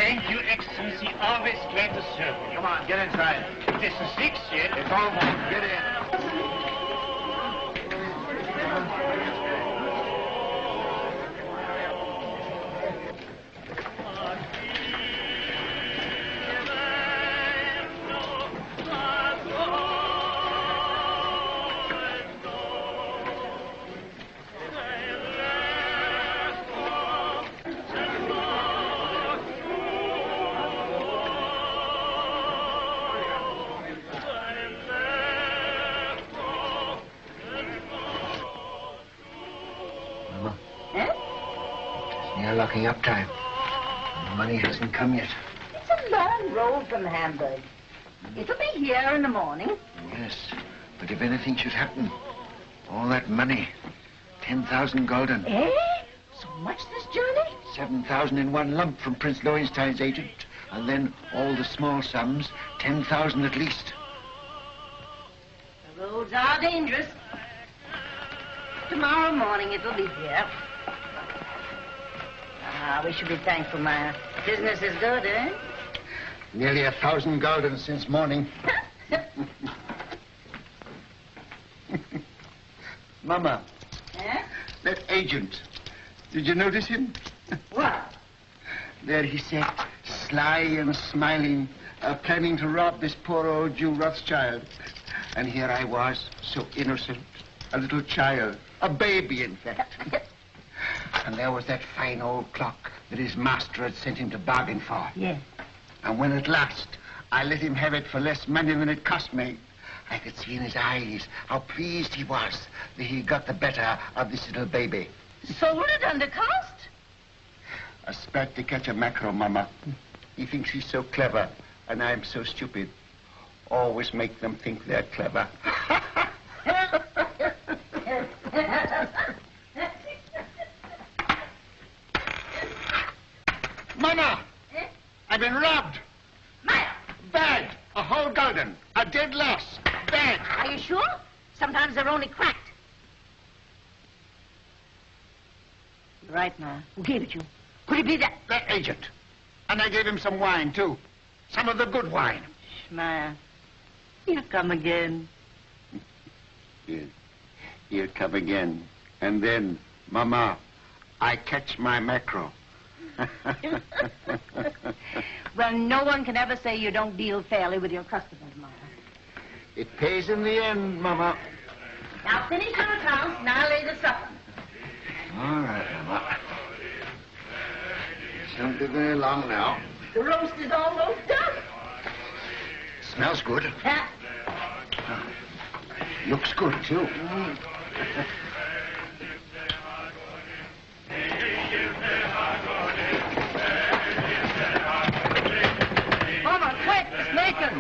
Thank you, Excellency. Always glad to serve you. Come on, get inside. This is 6 yet. It's almost. Get in. Locking up time. The money hasn't come yet. It's a long road from Hamburg. It'll be here in the morning. Yes, but if anything should happen, all that money, 10,000 gulden. Eh? So much this journey? 7,000 in one lump from Prince Lowenstein's agent, and then all the small sums, 10,000 at least. The roads are dangerous. Tomorrow morning it'll be here. We should be thankful, Maya. Business is good, eh? Nearly 1,000 gulden since morning. Mama. Eh? That agent. Did you notice him? What? There he sat, sly and smiling, planning to rob this poor old Jew Rothschild. And here I was, so innocent, a little child, a baby, in fact. And there was that fine old clock that his master had sent him to bargain for. Yes. And when at last I let him have it for less money than it cost me, I could see in his eyes how pleased he was that he got the better of this little baby. Sold it under cost? A spat to catch a mackerel, Mama. He thinks he's so clever, and I'm so stupid. Always make them think they're clever. Mama! Eh? I've been robbed. Maya! Bad. A whole gulden. A dead loss. Bad. Are you sure? Sometimes they're only cracked. You're right, Maya. Who gave it you? Could it be that? That agent. And I gave him some wine, too. Some of the good wine. Maya, he'll come again. Yes. He'll come again. And then, Mama, I catch my mackerel. Well, no one can ever say you don't deal fairly with your customers, Maya. It pays in the end, Mama. Now finish your accounts and I'll lay the supper. All right, Mama. Shan't be very long now. The roast is almost done. Smells good. Huh? Looks good, too. Mama, quick, it's making.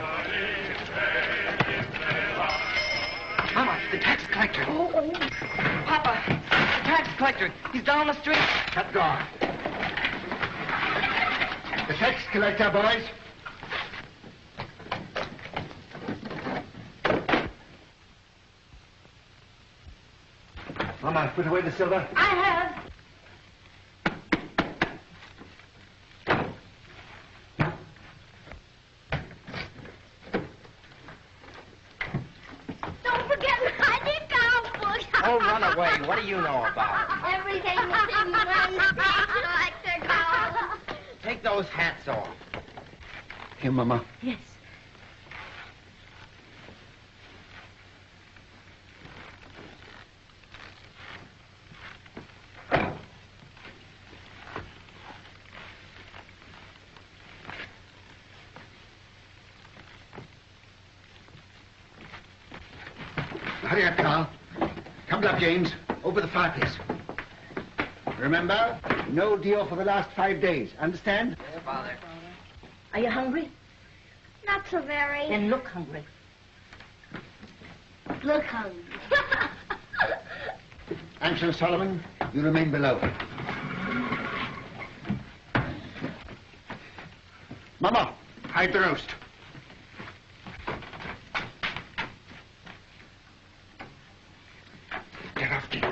Mama, the tax collector. Oh. Papa, the tax collector. He's down the street. Shut the door. The tax collector, boys. Mama, put away the silver. I have. Don't forget my account book. Oh, run away. What do you know about it? Everything is in one space like the dog. Take those hats off. Here, Mama. Yes. Hurry up, Carl. Come up, James. Over the fireplace. Remember, no deal for the last 5 days. Understand? Yeah, Father. Are you hungry? Not so very. Then look hungry. Look hungry. Ansel Solomon, you remain below. Mama, hide the roast. Get off, Dick.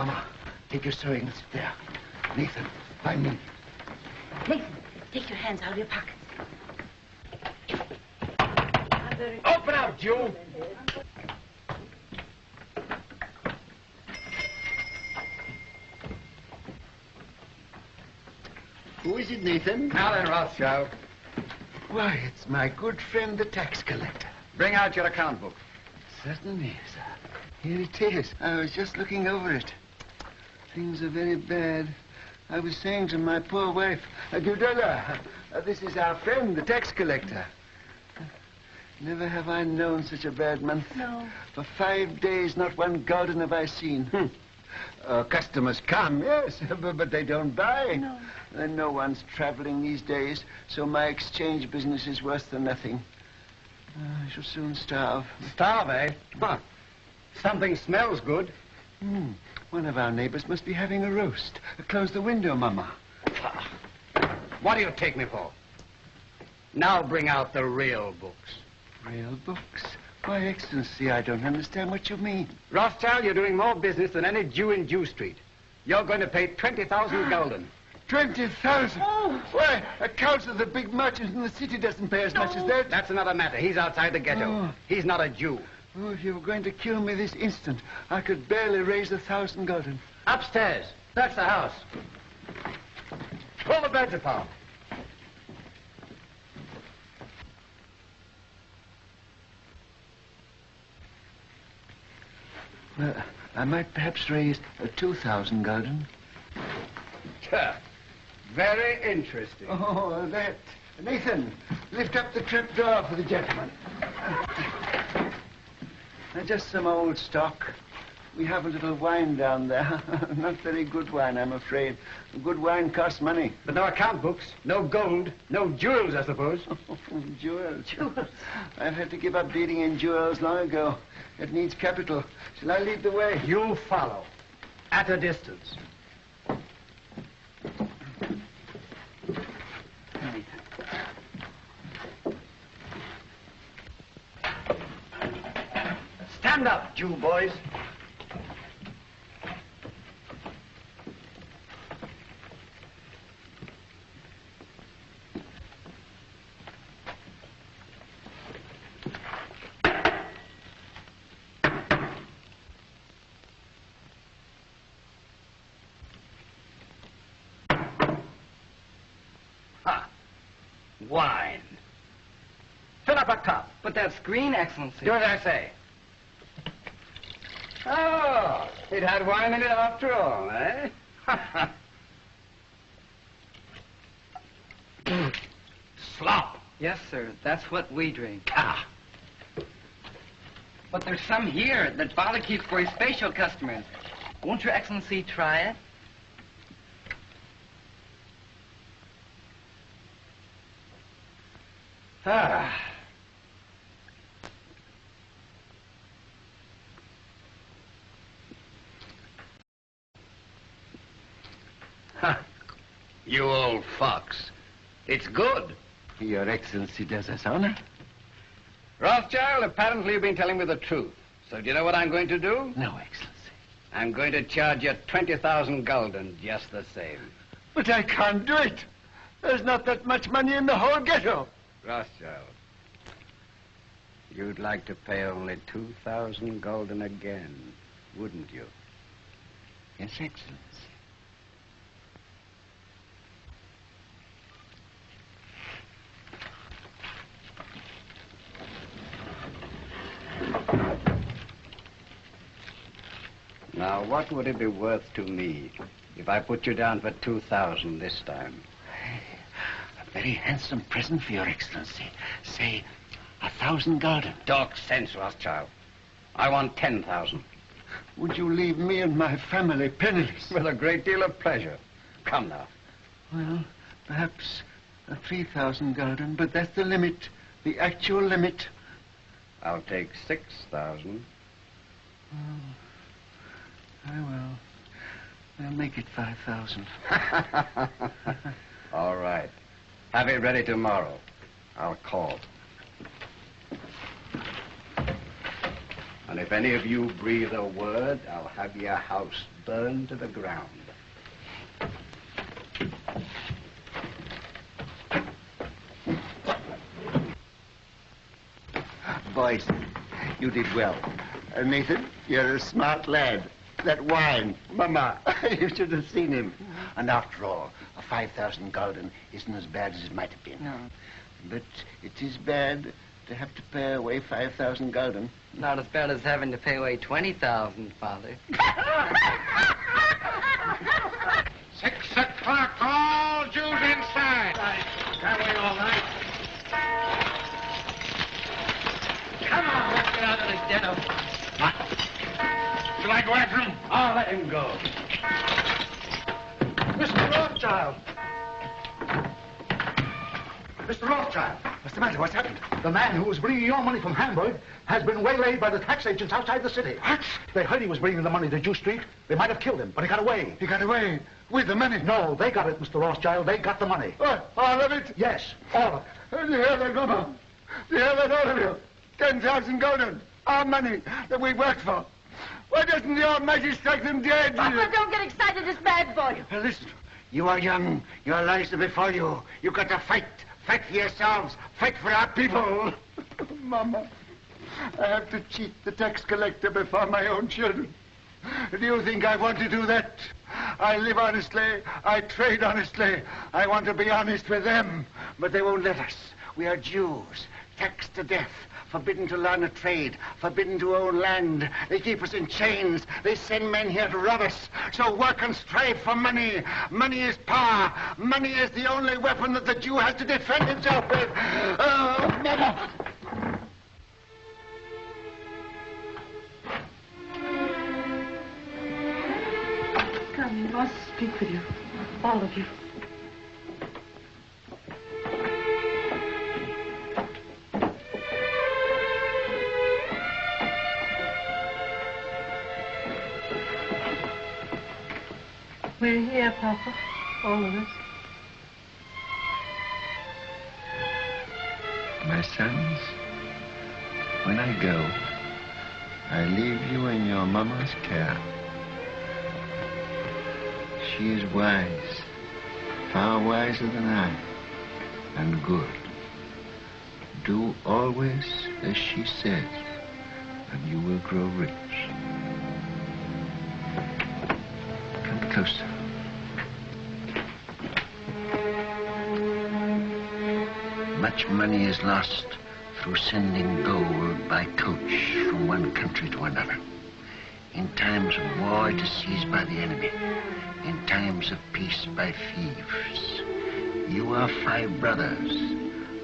Mama, take your sewing and sit there. Nathan, find me. Nathan, take your hands out of your pockets. Open up, Jew. Who is it, Nathan? Now then, Rothschild, Why, it's my good friend, the tax collector. bring out your account book. Certainly, sir. Here it is. I was just looking over it. Things are very bad. I was saying to my poor wife, Gudella, this is our friend, the tax collector. Never have I known such a bad month. No. For 5 days, not one garden have I seen. Customers come, yes, but they don't buy. No. And no one's traveling these days, so my exchange business is worse than nothing. I shall soon starve. Starve, eh? Huh. Something smells good. One of our neighbors must be having a roast. Close the window, Mama. What do you take me for? Now bring out the real books. Real books? Why, Excellency, I don't understand what you mean. Rothschild, you're doing more business than any Jew in Jew Street. You're going to pay 20,000 gulden. 20,000? Oh. Why, a council of the big merchants in the city doesn't pay as much as that. That's another matter. He's outside the ghetto. Oh. He's not a Jew. Oh, if you were going to kill me this instant, I could barely raise 1,000 gulden. Upstairs. That's the house. Pull the beds apart. Well, I might perhaps raise 2,000 gulden. Very interesting. Oh, that. Nathan, lift up the trap door for the gentleman. Just some old stock. We have a little wine down there. Not very good wine, I'm afraid. Good wine costs money. But no account books, no gold, no jewels, I suppose. Jewels. I've had to give up dealing in jewels long ago. It needs capital. Shall I lead the way? You follow. At a distance. Stand up, Jew boys. Wine. Fill up a cup. But that screen, Excellency. Do as I say. Oh, it had wine in it after all, eh? Slop. Yes, sir. That's what we drink. Ah. But there's some here that Father keeps for his facial customers. Won't Your Excellency try it? Ah. Huh. You old fox. It's good. Your Excellency does us honor. Rothschild, apparently you've been telling me the truth. So do you know what I'm going to do? No, Excellency. I'm going to charge you 20,000 gulden just the same. But I can't do it. There's not that much money in the whole ghetto. Rothschild, you'd like to pay only 2,000 gulden again, wouldn't you? Yes, Excellency. Now, what would it be worth to me if I put you down for 2,000 this time? A very handsome present for Your Excellency. Say, 1,000 gulden. Talk sense, Rothschild. I want 10,000. Would you leave me and my family penniless? With a great deal of pleasure. Come now. Well, perhaps 3,000 gulden, but that's the limit, the actual limit. I'll take 6,000. Oh, I will. I'll make it 5,000. All right. Have it ready tomorrow. I'll call. And And if any of you breathe a word, I'll have your house burned to the ground. Boys, you did well. Nathan, you're a smart lad. That wine, Mama, you should have seen him. And after all, a 5,000 gulden isn't as bad as it might have been. No. But it is bad to have to pay away 5,000 gulden. Not as bad as having to pay away 20,000, Father. 6 o'clock, all Jews inside. That way all night. Come on, let's get out of this den of... What? Shall I go after him? I'll let him go. Mr. Rothschild! Mr. Rothschild! What's the matter? What's happened? The man who was bringing your money from Hamburg has been waylaid by the tax agents outside the city. What? They heard he was bringing the money to Jew Street. They might have killed him, but he got away. He got away with the money? No, they got it, Mr. Rothschild. They got the money. All of it? Yes, all of it. You hear that, Mama? You hear that, all of you? 10,000 gulden. Our money that we worked for. Why doesn't the Almighty strike them dead? Papa, don't get excited. It's bad for you. Listen, you are young. Your lives are before you. You've got to fight. Fight for yourselves. Fight for our people. Mama, I have to cheat the tax collector before my own children. Do you think I want to do that? I live honestly. I trade honestly. I want to be honest with them. But they won't let us. We are Jews, taxed to death. Forbidden to learn a trade, forbidden to own land. They keep us in chains. They send men here to rob us. So work and strive for money. Money is power. Money is the only weapon that the Jew has to defend himself with. Oh, Mama! Come, I must speak with you. All of you. We're here, Papa. All of us. My sons, when I go, I leave you in your mama's care. She is wise, far wiser than I, and good. Do always as she says, and you will grow rich. Come closer. Much money is lost through sending gold by coach from one country to another. In times of war, it is seized by the enemy. In times of peace, by thieves. You are 5 brothers.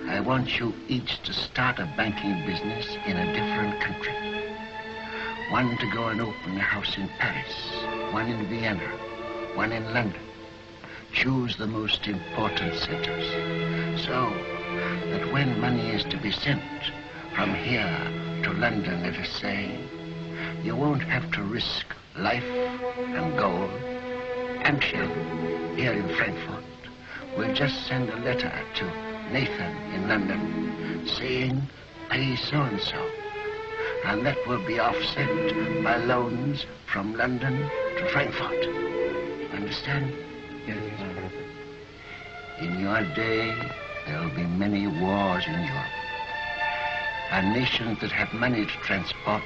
I want you each to start a banking business in a different country. One to go and open a house in Paris, one in Vienna, one in London. Choose the most important centers, so that when money is to be sent from here to London, let us say, you won't have to risk life and gold. Amshel, here in Frankfurt, will just send a letter to Nathan in London saying, pay so-and-so. And that will be offset by loans from London to Frankfurt. Understand? Yes. In your day, there will be many wars in Europe. And nations that have money to transport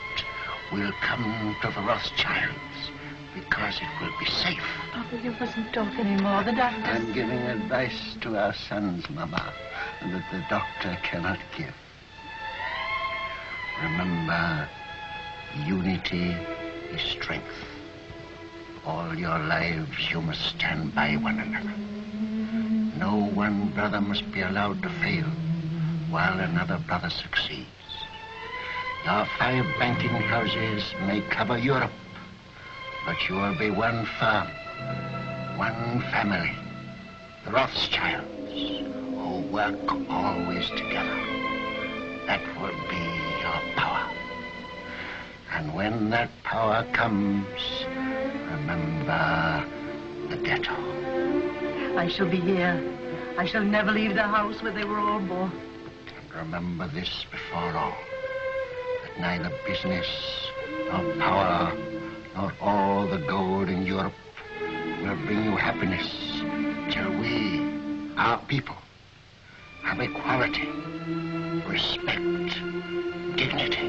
will come to the Rothschilds because it will be safe. Papa, you mustn't talk anymore. The doctor... I'm giving advice to our sons, Mama, that the doctor cannot give. Remember, unity is strength. All your lives you must stand by one another. No one brother must be allowed to fail while another brother succeeds. Your 5 banking houses may cover Europe, but you will be one firm, one family, the Rothschilds, who work always together. That will be your power. And when that power comes, remember the ghetto. I shall be here. I shall never leave the house where they were all born. And remember this before all, that neither business nor power, nor all the gold in Europe will bring you happiness till we, our people, have equality, respect, dignity,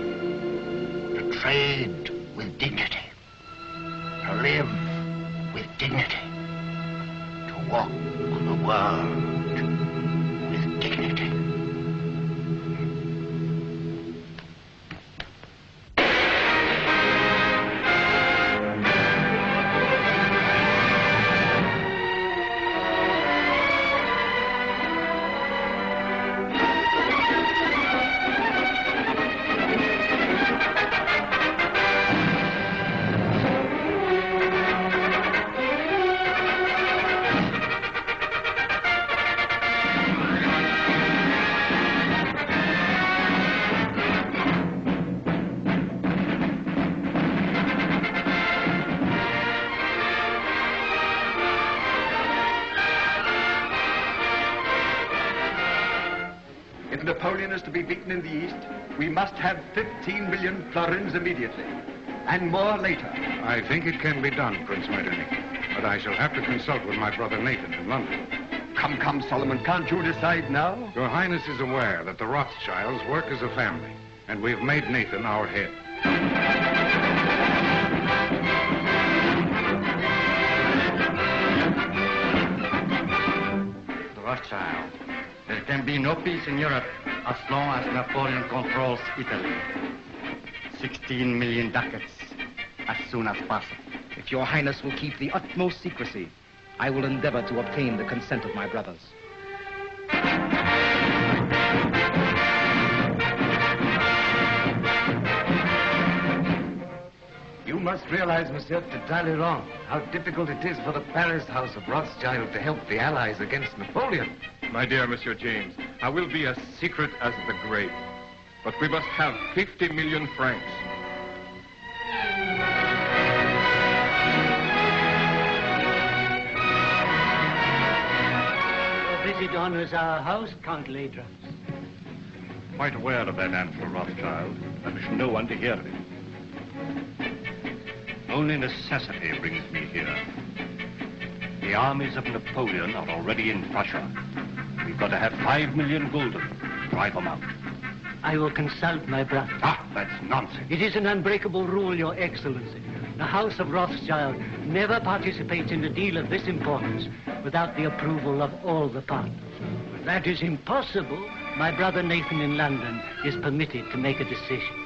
to trade with dignity, to live with dignity, to walk the world with dignity. If Napoleon is to be beaten in the East, we must have 15 million florins immediately, and more later. I think it can be done, Prince Metternich, but I shall have to consult with my brother Nathan in London. Come, come, Solomon, can't you decide now? Your Highness is aware that the Rothschilds work as a family, and we've made Nathan our head. The Rothschild. There can be no peace in Europe as long as Napoleon controls Italy. 16 million ducats as soon as possible. If your Highness will keep the utmost secrecy, I will endeavor to obtain the consent of my brothers. You must realize, monsieur, to Talleyrand, how difficult it is for the Paris House of Rothschild to help the Allies against Napoleon. My dear Monsieur James, I will be as secret as the grave. But we must have 50 million francs. Your visit honors our house, Count Ladras. Quite aware of that answer, Rothschild. I wish no one to hear of it. Only necessity brings me here. The armies of Napoleon are already in Prussia. We've got to have 5 million gulden. Drive them out. I will consult my brother. Ah, that's nonsense. It is an unbreakable rule, Your Excellency. The House of Rothschild never participates in a deal of this importance without the approval of all the partners. When that is impossible, my brother Nathan in London is permitted to make a decision.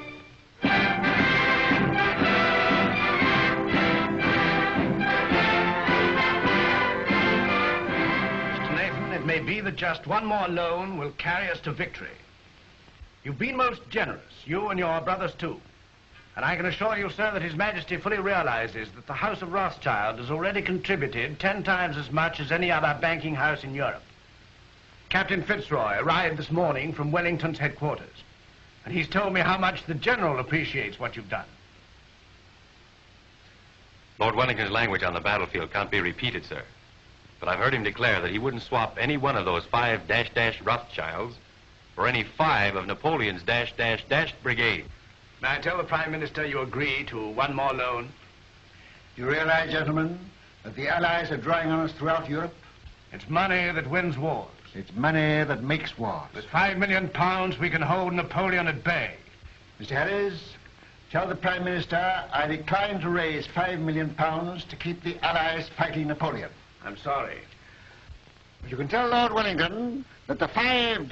It may be that just one more loan will carry us to victory. You've been most generous, you and your brothers too. And I can assure you, sir, that His Majesty fully realizes that the House of Rothschild has already contributed 10 times as much as any other banking house in Europe. Captain Fitzroy arrived this morning from Wellington's headquarters, and he's told me how much the General appreciates what you've done. Lord Wellington's language on the battlefield can't be repeated, sir. But I've heard him declare that he wouldn't swap any one of those 5 Rothschilds for any 5 of Napoleon's brigade. May I tell the Prime Minister you agree to one more loan? You realize, gentlemen, that the Allies are drawing on us throughout Europe? It's money that wins wars. It's money that makes wars. With £5 million, we can hold Napoleon at bay. Mr. Harris, tell the Prime Minister I decline to raise £5 million to keep the Allies fighting Napoleon. I'm sorry. But you can tell Lord Wellington that the 5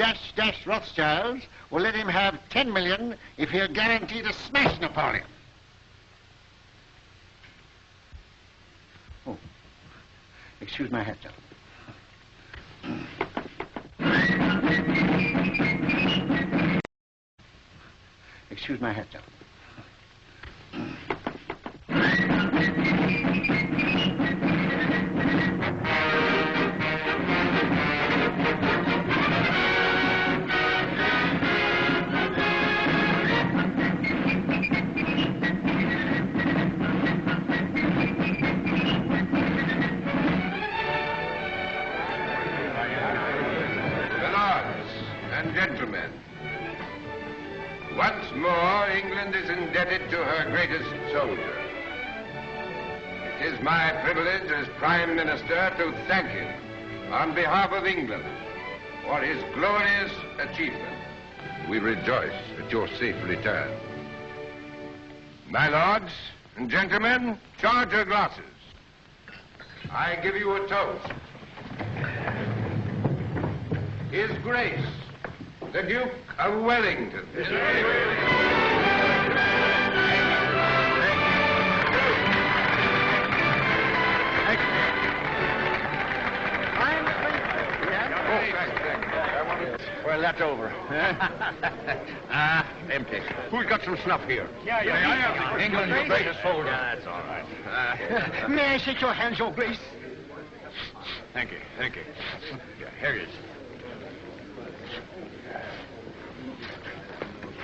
Rothschilds will let him have 10 million if he'll guarantee to smash Napoleon. Oh, excuse my hat, gentlemen. Excuse my hat, gentlemen. Gentlemen, once more England is to her greatest soldier. It is my privilege as Prime Minister to thank him on behalf of England for his glorious achievement. We rejoice at your safe return. My lords and gentlemen, charge your glasses. I give you a toast. His Grace, the Duke of Wellington. Well, that's over. Empty. Who's got some snuff here? Yeah. England's the greatest soldier. Yeah, that's all right. May I shake your hands, Your Grace? Thank you. Yeah, here it is.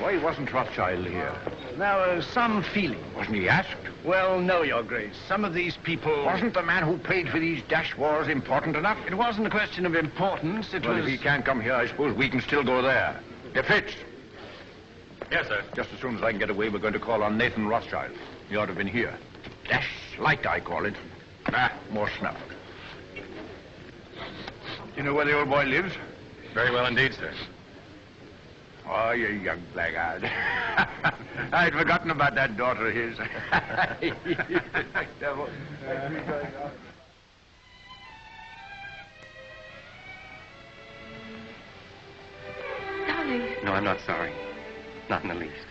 Why wasn't Rothschild here? There was some feeling. Wasn't he asked? Well, no, Your Grace. Some of these people... Wasn't the man who paid for these dash wars important enough? It wasn't a question of importance. It was... If he can't come here, I suppose we can still go there. Fitz. Yes, sir. Just as soon as I can get away, we're going to call on Nathan Rothschild. He ought to have been here. Dash light, I call it. More snuff. You know where the old boy lives? Very well indeed, sir. Oh, you young blackguard. I'd forgotten about that daughter of his. Devil. Darling. No, I'm not sorry. Not in the least.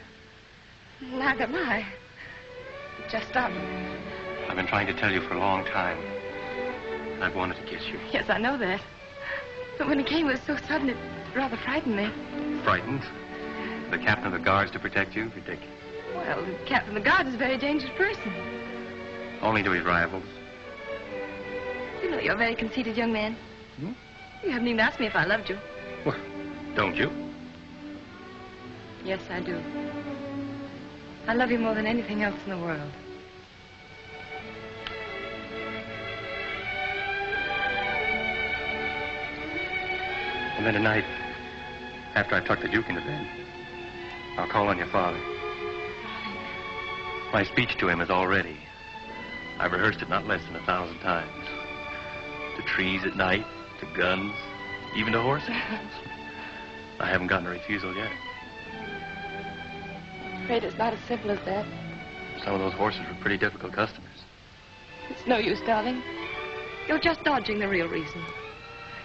Neither am I. Just I've been trying to tell you for a long time. I've wanted to kiss you. Yes, I know that. But when it came, it was so sudden, it rather frightened me. Frightened? The captain of the guards to protect you? Ridiculous. Well, the captain of the guard is a very dangerous person. Only to his rivals. You know, you're a very conceited young man. Hmm? You haven't even asked me if I loved you. Well, don't you? Yes, I do. I love you more than anything else in the world. And then tonight, after I tuck the Duke into bed, I'll call on your father. My speech to him is all ready. I've rehearsed it not less than 1,000 times. To trees at night, to guns, even to horses. I haven't gotten a refusal yet. I'm afraid it's not as simple as that. Some of those horses were pretty difficult customers. It's no use, darling. You're just dodging the real reason.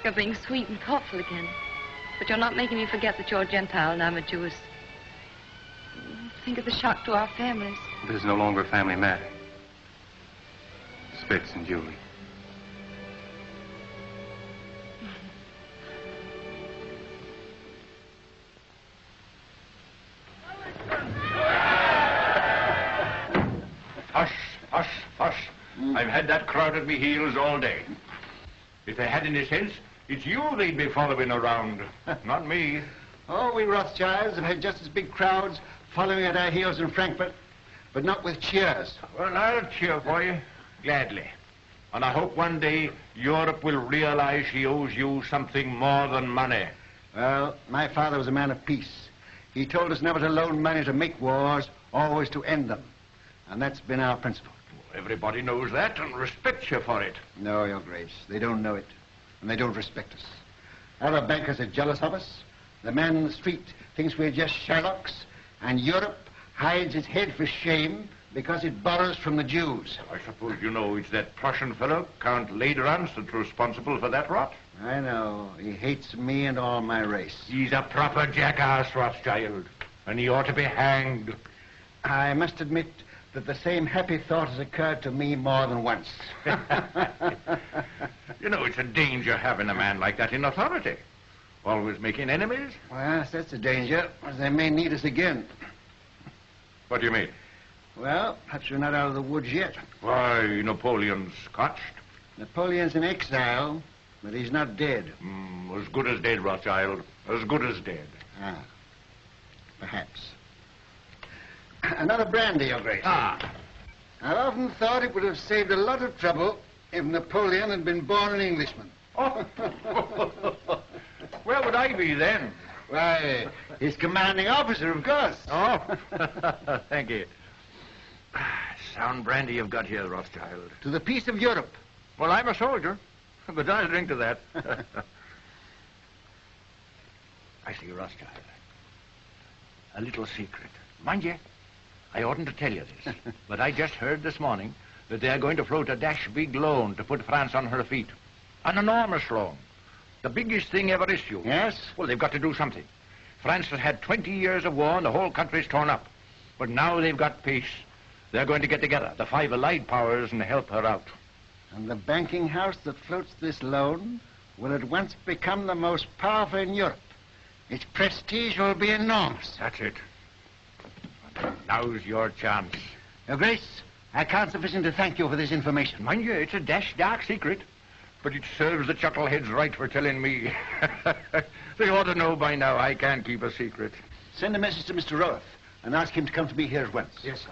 You're being sweet and thoughtful again. But you're not making me forget that you're a Gentile and I'm a Jewess. Think of the shock to our families. This is no longer a family matter. Spitz and Julie. Hush. I've had that crowd at me heels all day. If they had any sense, it's you they'd be following around, not me. Oh, we Rothschilds have had just as big crowds following at our heels in Frankfurt, but not with cheers. Well, I'll cheer for you, gladly. And I hope one day Europe will realize she owes you something more than money. Well, my father was a man of peace. He told us never to loan money to make wars, always to end them. And that's been our principle. Everybody knows that and respects you for it. No, Your Grace, they don't know it, and they don't respect us. Our bankers are jealous of us. The man in the street thinks we're just Sherlocks, and Europe hides its head for shame because it borrows from the Jews. I suppose you know it's that Prussian fellow, Count Lederans, that's responsible for that rot? I know. He hates me and all my race. He's a proper jackass, Rothschild, and he ought to be hanged. I must admit that the same happy thought has occurred to me more than once. You know, it's a danger having a man like that in authority. Always making enemies. Well, yes, that's a danger, as they may need us again. What do you mean? Well, perhaps we're not out of the woods yet. Why, Napoleon's scotched. Napoleon's in exile, but he's not dead. As good as dead, Rothschild. As good as dead. Ah, perhaps. Another brandy, Your Grace. Ah. I've often thought it would have saved a lot of trouble if Napoleon had been born an Englishman. Oh. Where would I be then? Why, his commanding officer, of course. Oh, thank you. sound brandy you've got here, Rothschild. To the peace of Europe. Well, I'm a soldier, but I'll drink to that. I see, Rothschild. A little secret. Mind you, I oughtn't to tell you this, but I just heard this morning that they are going to float a dash big loan to put France on her feet. An enormous loan. The biggest thing ever issued. Yes? Well, they've got to do something. France has had 20 years of war and the whole country's torn up. But now they've got peace. They're going to get together, the 5 allied powers, and help her out. And the banking house that floats this loan will at once become the most powerful in Europe. Its prestige will be enormous. That's it. Now's your chance. Your Grace, I can't sufficiently thank you for this information. Mind you, it's a dash dark secret. But it serves the chuckleheads right for telling me. They ought to know by now I can't keep a secret. Send a message to Mr. Roth and ask him to come to me here at once. Yes, sir.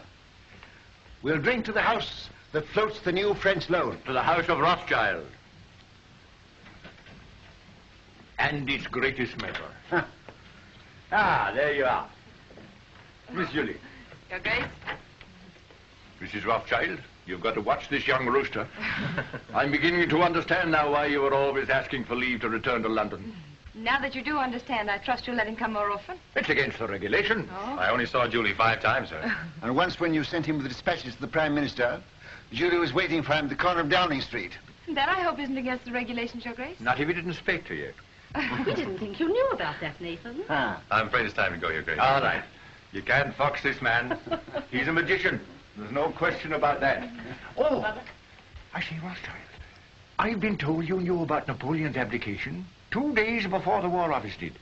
We'll drink to the house that floats the new French loan. To the house of Rothschild. And its greatest member. There you are. Miss Julie. Your Grace? Mrs. Rothschild, you've got to watch this young rooster. I'm beginning to understand now why you were always asking for leave to return to London. Now that you do understand, I trust you'll let him come more often. It's against the regulation. Oh? I only saw Julie 5 times, sir. And once when you sent him with the dispatches to the Prime Minister, Julie was waiting for him at the corner of Downing Street. That, I hope, isn't against the regulations, Your Grace. Not if he didn't speak to you. We didn't think you knew about that, Nathan. I'm afraid it's time to go, Your Grace. All right. You can't fox this man. He's a magician. There's no question about that. Oh, I see, Rothschild. I've been told you knew about Napoleon's abdication 2 days before the War Office did.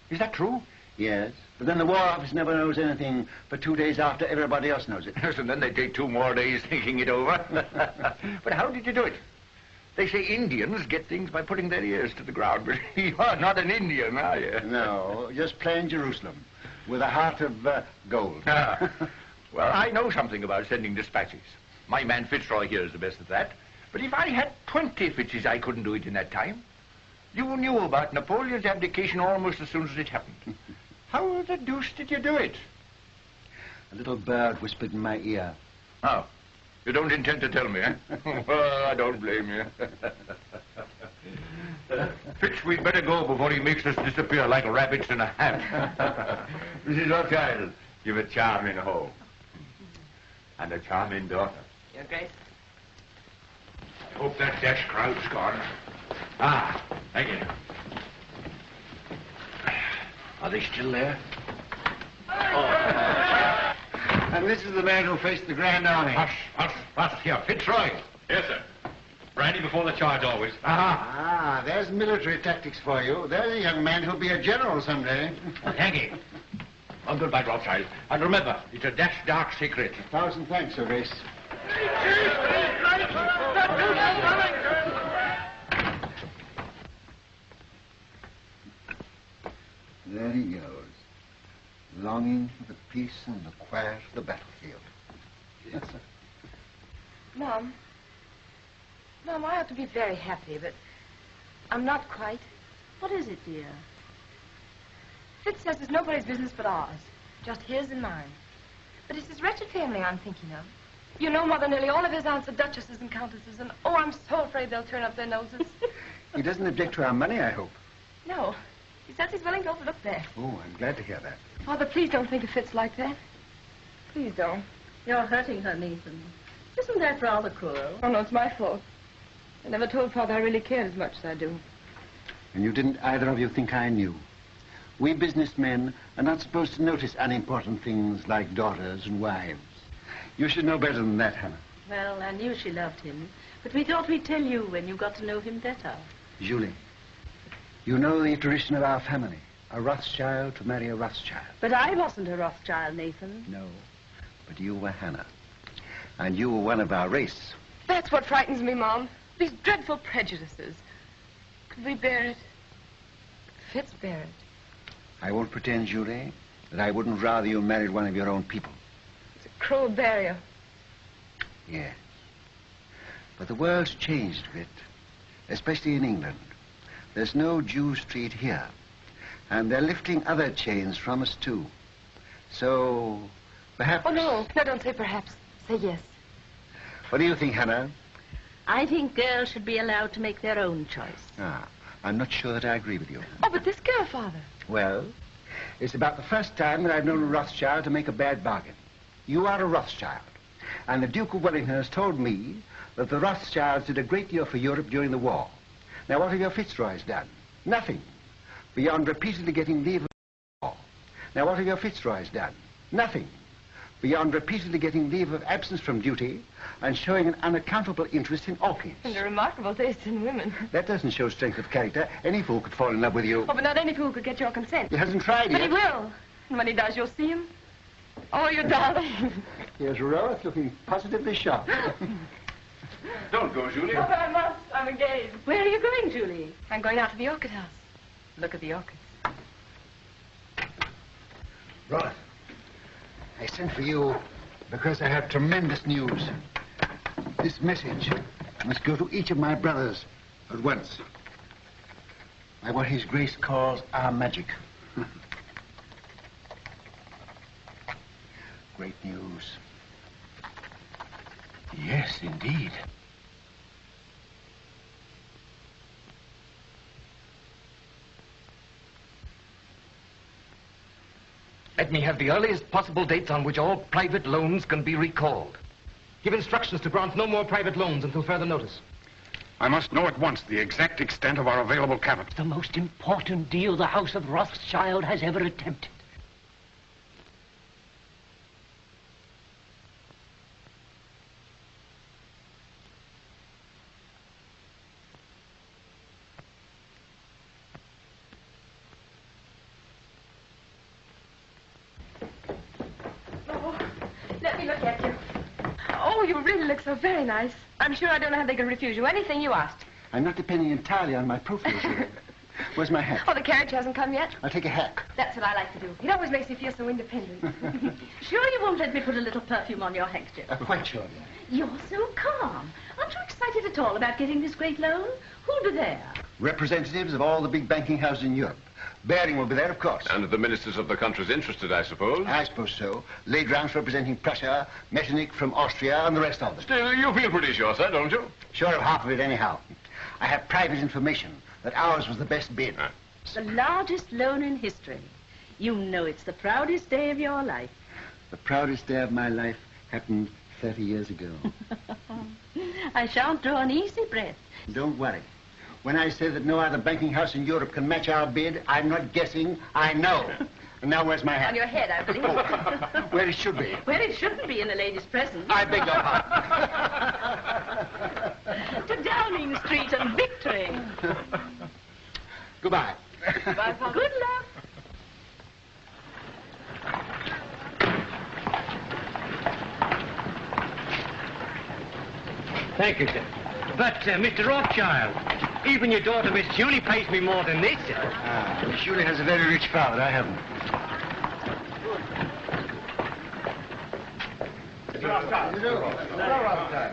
Is that true? Yes, but then the War Office never knows anything for 2 days after everybody else knows it. Yes, and then they take 2 more days thinking it over. But how did you do it? They say Indians get things by putting their ears to the ground, but you are not an Indian, are you? No, just plain Jerusalem, with a heart of gold. Well, I know something about sending dispatches. My man Fitzroy here is the best at that. But if I had 20 Fitzes, I couldn't do it in that time. You knew about Napoleon's abdication almost as soon as it happened. How the deuce did you do it? A little bird whispered in my ear. Oh, you don't intend to tell me, eh? Well, I don't blame you. Fitz, we'd better go before he makes us disappear like rabbits in a hat. Mrs. Rothschild, you've a charming home. And a charming daughter. Your Grace. I hope that dash crowd's gone. Thank you. Are they still there? And this is the man who faced the Grand Army. Hush, here. Fitzroy. Yes, sir. Brandy before the charge, always. There's military tactics for you. There's a young man who'll be a general someday. Thank you. Well, goodbye, Rothschild. And remember, it's a dash dark secret. 1,000 thanks, Your Grace. There he goes, longing for the peace and the quiet of the battlefield. Yes, sir. Mom, I ought to be very happy, but I'm not quite. What is it, dear? Fitz says it's nobody's business but ours, just his and mine. But it's his wretched family I'm thinking of. You know, Mother, nearly all of his aunts are duchesses and countesses, and oh, I'm so afraid they'll turn up their noses. He doesn't object to our money, I hope. No, he says he's willing to overlook that. Oh, I'm glad to hear that. Father, please don't think of Fitz like that. Please don't. You're hurting her, Nathan. Isn't that rather cruel? Oh, no, it's my fault. I never told Father I really cared as much as I do. And you didn't either of you think I knew. We businessmen are not supposed to notice unimportant things like daughters and wives. You should know better than that, Hannah. Well, I knew she loved him, but we thought we'd tell you when you got to know him better. Julie, you know the tradition of our family. A Rothschild to marry a Rothschild. But I wasn't a Rothschild, Nathan. No, but you were Hannah. And you were one of our race. That's what frightens me, Mom. These dreadful prejudices. Could we bear it? Fitz bear it. I won't pretend, Julie, that I wouldn't rather you married one of your own people. It's a cruel barrier. Yes. But the world's changed a bit, especially in England. There's no Jew Street here. And they're lifting other chains from us, too. So, perhaps... Oh, no. No, don't say perhaps. Say yes. What do you think, Hannah? I think girls should be allowed to make their own choice. I'm not sure that I agree with you. Oh, but this girl, Father. Well, it's about the first time that I've known a Rothschild to make a bad bargain. You are a Rothschild. And the Duke of Wellington has told me that the Rothschilds did a great deal for Europe during the war. Now, what have your Fitzroys done? Nothing. Beyond repeatedly getting leave of war. Now, what have your Fitzroys done? Nothing. Beyond repeatedly getting leave of absence from duty and showing an unaccountable interest in orchids. And a remarkable taste in women. That doesn't show strength of character. Any fool could fall in love with you. Oh, but not any fool could get your consent. He hasn't tried But yet. he will. And when he does, you'll see him. Oh, you darling. Here's Rose looking positively sharp. Don't go, Julie. Oh, I must. I'm engaged. Where are you going, Julie? I'm going out to the orchid house. Look at the orchids. Rose, I sent for you because I have tremendous news. This message must go to each of my brothers at once. By what His Grace calls our magic. Great news. Yes, indeed. Let me have the earliest possible dates on which all private loans can be recalled. Give instructions to grant no more private loans until further notice. I must know at once the exact extent of our available capital. The most important deal the House of Rothschild has ever attempted. Let me look at you. Oh, you really look so very nice. I'm sure I don't know how they could refuse you anything you asked. I'm not depending entirely on my profile. Where's my hat? Oh, the carriage hasn't come yet? I'll take a hack. That's what I like to do. It always makes me feel so independent. Sure you won't let me put a little perfume on your handkerchief? Quite sure. You're so calm. Aren't you excited at all about getting this great loan? Who'll be there? Representatives of all the big banking houses in Europe. Baring will be there, of course. And the ministers of the countries interested, I suppose. I suppose so. Legrand representing Prussia, Metternich from Austria, and the rest of them. Still, you feel pretty sure, sir, don't you? Sure of half of it, anyhow. I have private information that ours was the best bid. The largest loan in history. You know it's the proudest day of your life. The proudest day of my life happened 30 years ago. I shan't draw an easy breath. Don't worry. When I say that no other banking house in Europe can match our bid, I'm not guessing, I know. And now where's my hat? On your head, I believe. Where it should be. Where it shouldn't be in a lady's presence. I beg your pardon. To Downing Street and victory. Goodbye. Goodbye, Father. Good luck. Thank you, sir. But, Mr. Rothschild, even your daughter, Miss Julie, pays me more than this, sir. Julie has a very rich father. I haven't.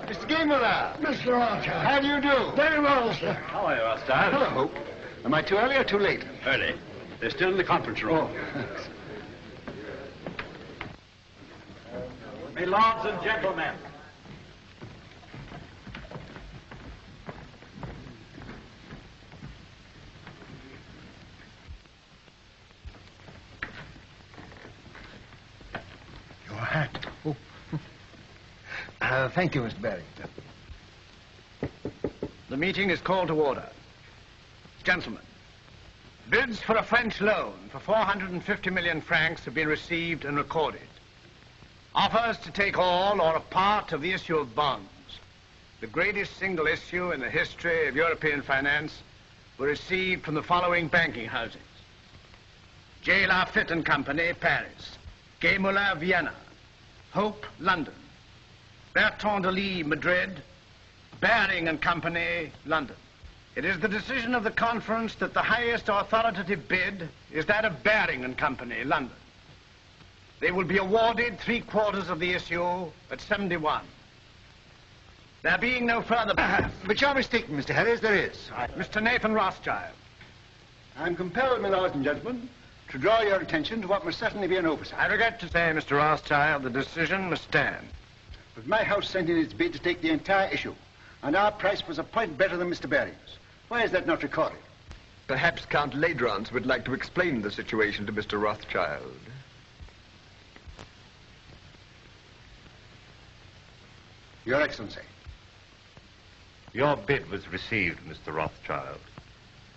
Mr. Gameler. Mr. Rothschild. How do you do? Very well, sir. How are you, Rothschild? Hello. Am I too early or too late? Early. They're still in the conference room. My lords and gentlemen. Your hat. Oh. Thank you, Mr. Baring. The meeting is called to order. Gentlemen, bids for a French loan for 450 million francs have been received and recorded. Offers to take all or a part of the issue of bonds, the greatest single issue in the history of European finance, were received from the following banking houses. J. Lafitte and Company, Paris. Gay Moulin, Vienna. Hope, London. Bertrand de Lis, Madrid. Baring and Company, London. It is the decision of the conference that the highest authoritative bid is that of Baring and Company, London. They will be awarded 3/4 of the issue at 71. There being no further... But you're mistaken, Mr. Harris, there is. Mr. Nathan Rothschild. I'm compelled, my lords and gentlemen, to draw your attention to what must certainly be an oversight. I regret to say, Mr. Rothschild, the decision must stand. But my house sent in its bid to take the entire issue, and our price was a point better than Mr. Baring's. Why is that not recorded? Perhaps Count Ladrance would like to explain the situation to Mr. Rothschild. Your Excellency. Your bid was received, Mr. Rothschild.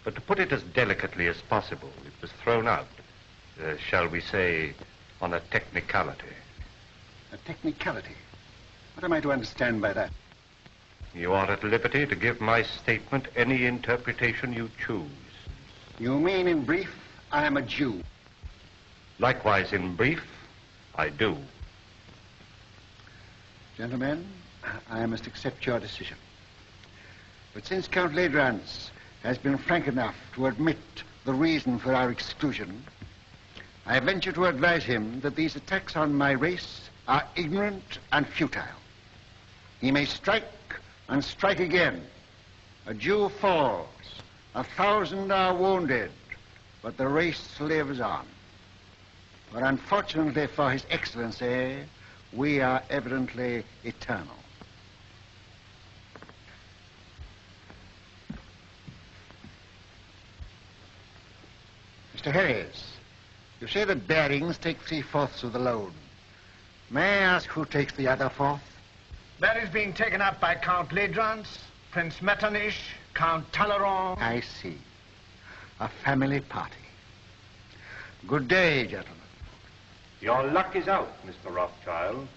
But to put it as delicately as possible, it was thrown out, shall we say, on a technicality. A technicality? What am I to understand by that? You are at liberty to give my statement any interpretation you choose. You mean, in brief, I am a Jew? Likewise, in brief, I do. Gentlemen, I must accept your decision. But since Count Ladrance has been frank enough to admit the reason for our exclusion, I venture to advise him that these attacks on my race are ignorant and futile. He may strike and strike again. A Jew falls, 1,000 are wounded, but the race lives on. But unfortunately for His Excellency, we are evidently eternal. Mr. Harris, you say that Barings take 3/4 of the loan. May I ask who takes the other 1/4? That is being taken up by Count Ladrance, Prince Metternich, Count Talleyrand. I see. A family party. Good day, gentlemen. Your luck is out, Mr. Rothschild.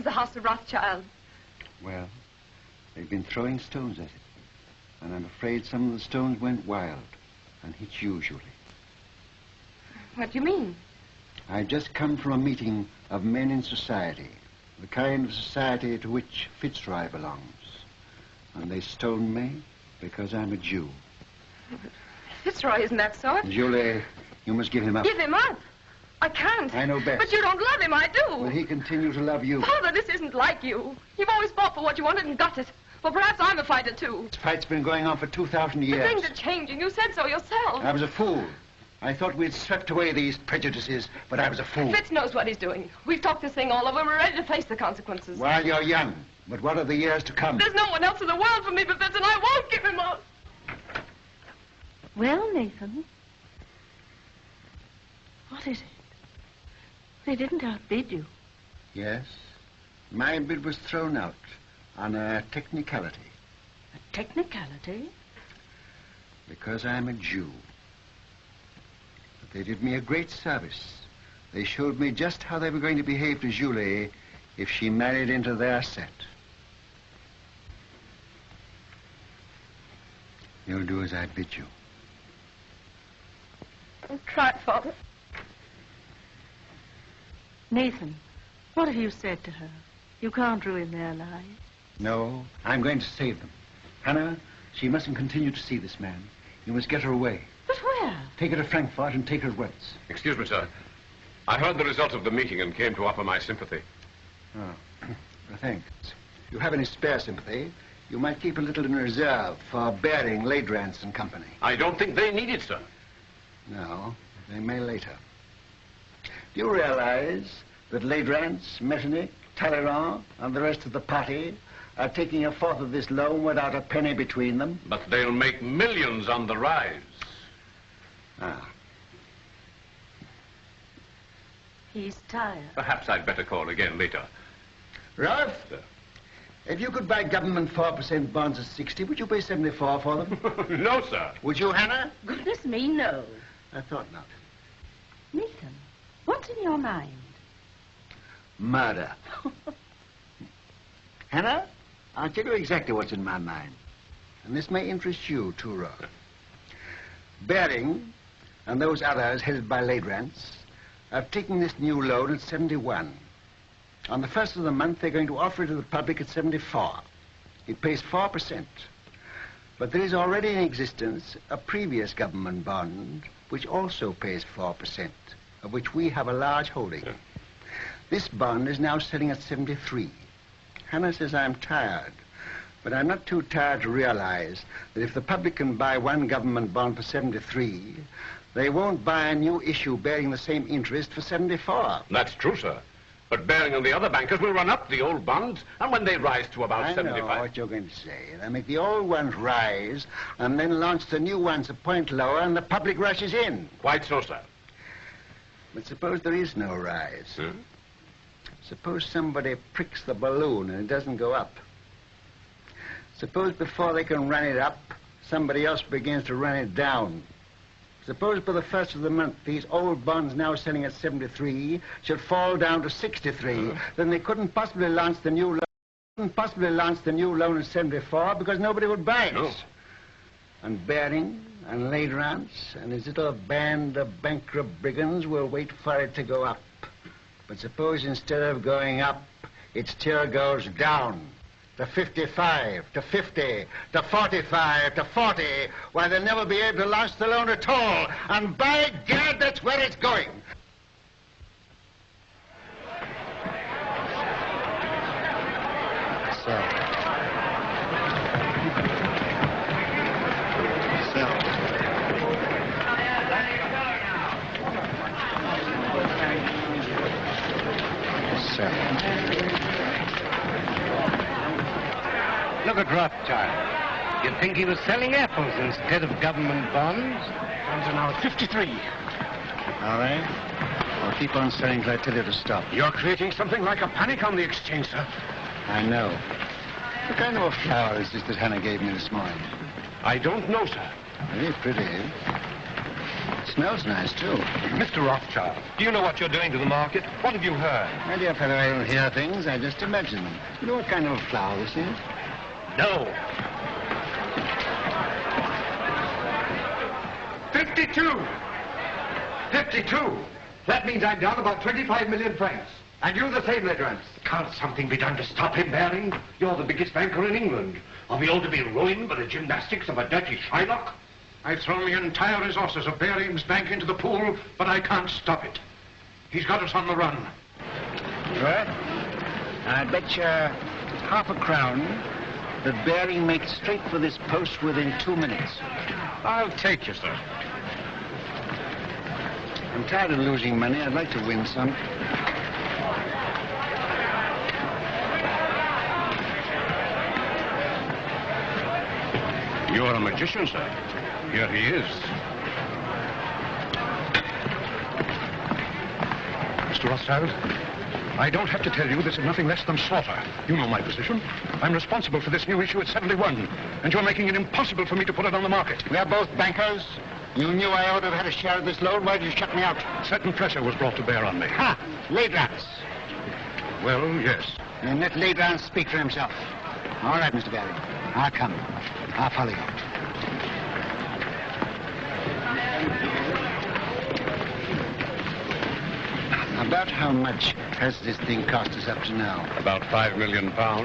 The house of Rothschild. Well, they've been throwing stones at it. And I'm afraid some of the stones went wild and hit you, Julie. What do you mean? I've just come from a meeting of men in society, the kind of society to which Fitzroy belongs. And they stoned me because I'm a Jew. Fitzroy isn't that sort. Julie, you must give him up. Give him up? I can't. I know best. But you don't love him, I do. Will he continue to love you? Father, this isn't like you. You've always fought for what you wanted and got it. Well, perhaps I'm a fighter, too. This fight's been going on for 2,000 years. But things are changing. You said so yourself. I was a fool. I thought we'd swept away these prejudices, but I was a fool. Fitz knows what he's doing. We've talked this thing all over. We're ready to face the consequences. While you're young. But what are the years to come? There's no one else in the world for me but Fitz, and I won't give him up. Well, Nathan, what is it? They didn't outbid you. Yes. My bid was thrown out on a technicality. A technicality? Because I'm a Jew. But they did me a great service. They showed me just how they were going to behave to Julie if she married into their set. You'll do as I bid you. I'll try, Father. Nathan, what have you said to her? You can't ruin their lives. No, I'm going to save them. Hannah, she mustn't continue to see this man. You must get her away. But where? Take her to Frankfurt and take her at once. Excuse me, sir. I heard the result of the meeting and came to offer my sympathy. Oh, well, thanks. If you have any spare sympathy, you might keep a little in reserve for Baring, Ladrance and Company. I don't think they need it, sir. No, they may later. Do you realize that Ladrance, Metternich, Talleyrand, and the rest of the party are taking 1/4 of this loan without a penny between them? But they'll make millions on the rise. Ah. He's tired. Perhaps I'd better call again later. Ralph? Sir. If you could buy government 4% bonds at 60, would you pay 74 for them? No, sir. Would you, Hannah? Goodness me, no. I thought not. Nathan, what's in your mind? Murder. Hannah, I'll tell you exactly what's in my mind. And this may interest you, too, Roth. Baring and those others headed by Ladrans have taken this new loan at 71. On the first of the month, they're going to offer it to the public at 74. It pays 4%. But there is already in existence a previous government bond which also pays 4%, of which we have a large holding. This bond is now selling at 73. Hannah says I'm tired, but I'm not too tired to realize that if the public can buy one government bond for 73, they won't buy a new issue bearing the same interest for 74. That's true, sir. But Baring and the other bankers will run up the old bonds, and when they rise to about 75... I know what you're going to say. They'll make the old ones rise, and then launch the new ones a point lower, and the public rushes in. Quite so, sir. But suppose there is no rise. Suppose somebody pricks the balloon and it doesn't go up. Suppose before they can run it up, somebody else begins to run it down. Suppose by the first of the month, these old bonds now selling at 73 should fall down to 63. Then they couldn't possibly launch the new loan at 74 because nobody would buy it. No. And Baring and Ladrans and his little band of bankrupt brigands will wait for it to go up. But suppose instead of going up, it still goes down. To 55, to 50, to 45, to 40, why, they'll never be able to launch the loan at all. And by God, that's where it's going. Look at Rothschild. You'd think he was selling apples instead of government bonds. Bonds are now at 53. All right. I'll keep on selling till I tell you to stop. You're creating something like a panic on the exchange, sir. I know. What kind of a flower is this that Hannah gave me this morning? I don't know, sir. Very pretty. It smells nice, too. Mr. Rothschild, do you know what you're doing to the market? What have you heard? My dear fellow, I don't hear things. I just imagine them. You know what kind of a flower this is? No. 52! 52! That means I'm down about 25 million francs. And you the same, Ladrans. Can't something be done to stop him, Baring? You're the biggest banker in England. Are we all to be ruined by the gymnastics of a dirty Shylock? I've thrown the entire resources of Baring's bank into the pool, but I can't stop it. He's got us on the run. What? I bet you half a crown that Baring makes straight for this post within 2 minutes. I'll take you, sir. I'm tired of losing money. I'd like to win some. You're a magician, sir. Here he is. Mr. Rothschild, I don't have to tell you this is nothing less than slaughter. You know my position. I'm responsible for this new issue at 71, and you're making it impossible for me to put it on the market. We are both bankers. You knew I ought to have had a share of this loan. Why did you shut me out? Certain pressure was brought to bear on me. Ha! Ladrans. Well, yes. And let Ladrans speak for himself. All right, Mr. Baring. I'll come. I'll follow you. About how much has this thing cost us up to now? About £5 million. All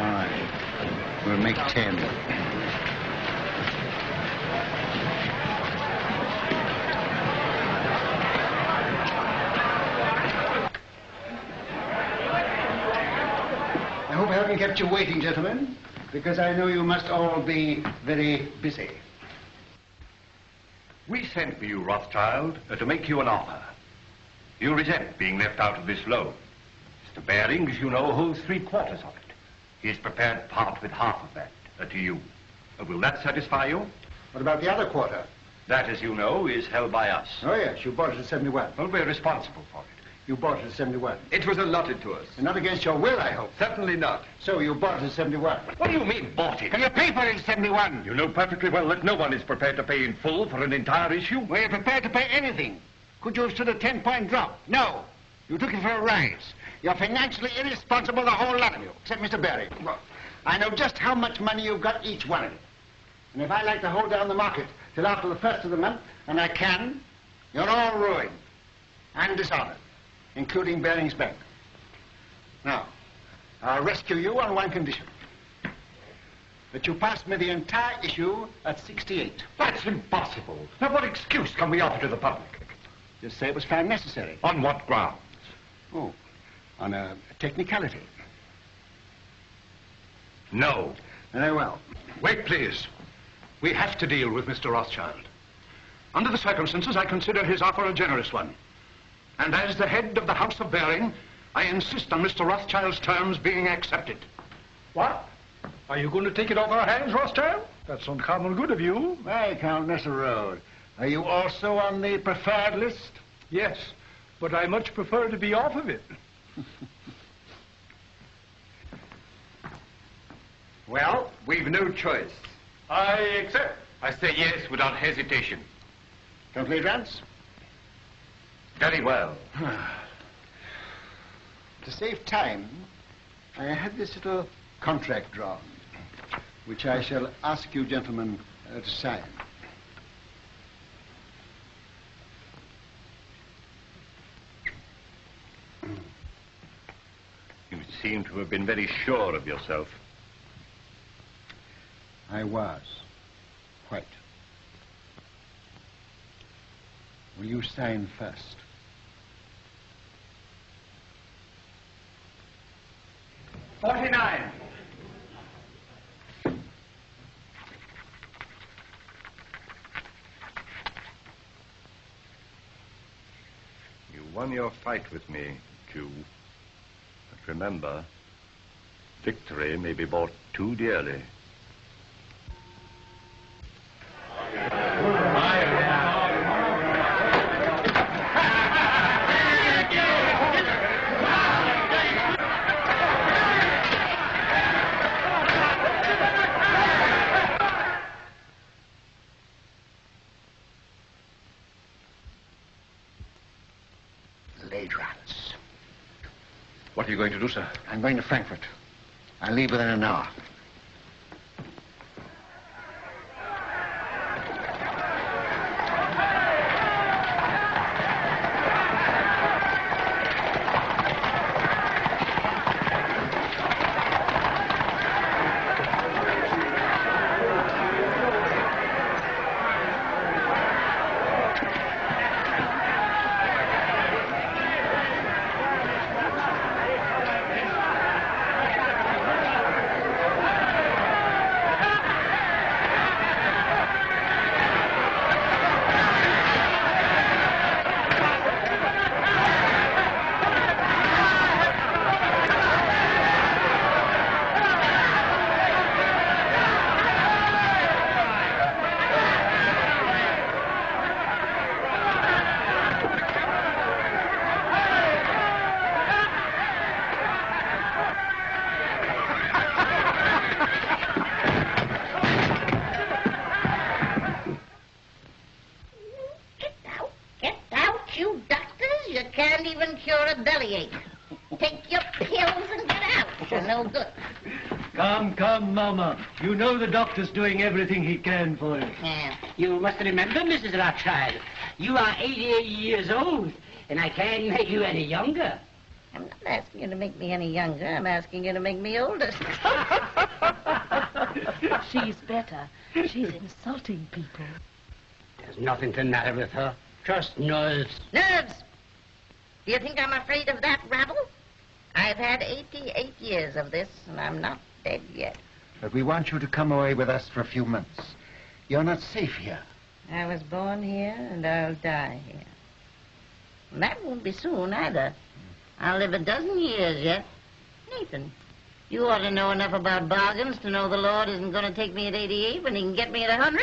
right. We'll make 10. I hope I haven't kept you waiting, gentlemen, because I know you must all be very busy. We sent for you, Rothschild, to make you an offer. You resent being left out of this loan. Mr. Baring, as you know, holds 3/4 of it. He is prepared to part with half of that to you. Will that satisfy you? What about the other quarter? That, as you know, is held by us. Oh, yes, you bought it at 71. Well, we're responsible for it. You bought it at 71. It was allotted to us. And not against your will, I hope. Certainly not. So you bought it at 71. What do you mean, bought it? Can you pay for it at 71? You know perfectly well that no one is prepared to pay in full for an entire issue. Well, you're prepared to pay anything. Could you have stood a 10-point drop? No. You took it for a rise. You're financially irresponsible, the whole lot of you, except Mr. Berry. Well, I know just how much money you've got, each one of you. And if I like to hold down the market till after the first of the month, and I can, you're all ruined and dishonored, including Bering's Bank. Now, I'll rescue you on one condition. That you pass me the entire issue at 68. That's impossible. Now, what excuse can we offer to the public? Just say it was found necessary. On what grounds? Oh, on a technicality. No. Very well. Wait, please. We have to deal with Mr. Rothschild. Under the circumstances, I consider his offer a generous one. And as the head of the House of Bering, I insist on Mr. Rothschild's terms being accepted. What? Are you going to take it off our hands, Rothschild? That's uncommon good of you. Hey, Countess Road. Are you also on the preferred list? Yes, but I much prefer to be off of it. Well, we've no choice. I accept. I say yes without hesitation. Complete Rance? Very well. To save time, I had this little contract drawn, which I shall ask you gentlemen to sign. You seem to have been very sure of yourself. I was. Quite. Will you sign first? $49. You won your fight with me, Jew. But remember, victory may be bought too dearly. What are you going to do, sir? I'm going to Frankfurt. I'll leave within an hour. You know the doctor's doing everything he can for you. Yeah. You must remember, Mrs. Rothschild, you are 88 years old, and I can't make you any younger. I'm not asking you to make me any younger. I'm asking you to make me older. She's better. She's insulting people. There's nothing the matter with her. Just nerves. Nerves? Do you think I'm afraid of that rabble? I've had 88 years of this, and I'm not dead yet. But we want you to come away with us for a few months. You're not safe here. I was born here, and I'll die here. And that won't be soon, either. I'll live a dozen years yet. Nathan, you ought to know enough about bargains to know the Lord isn't going to take me at 88 when he can get me at 100.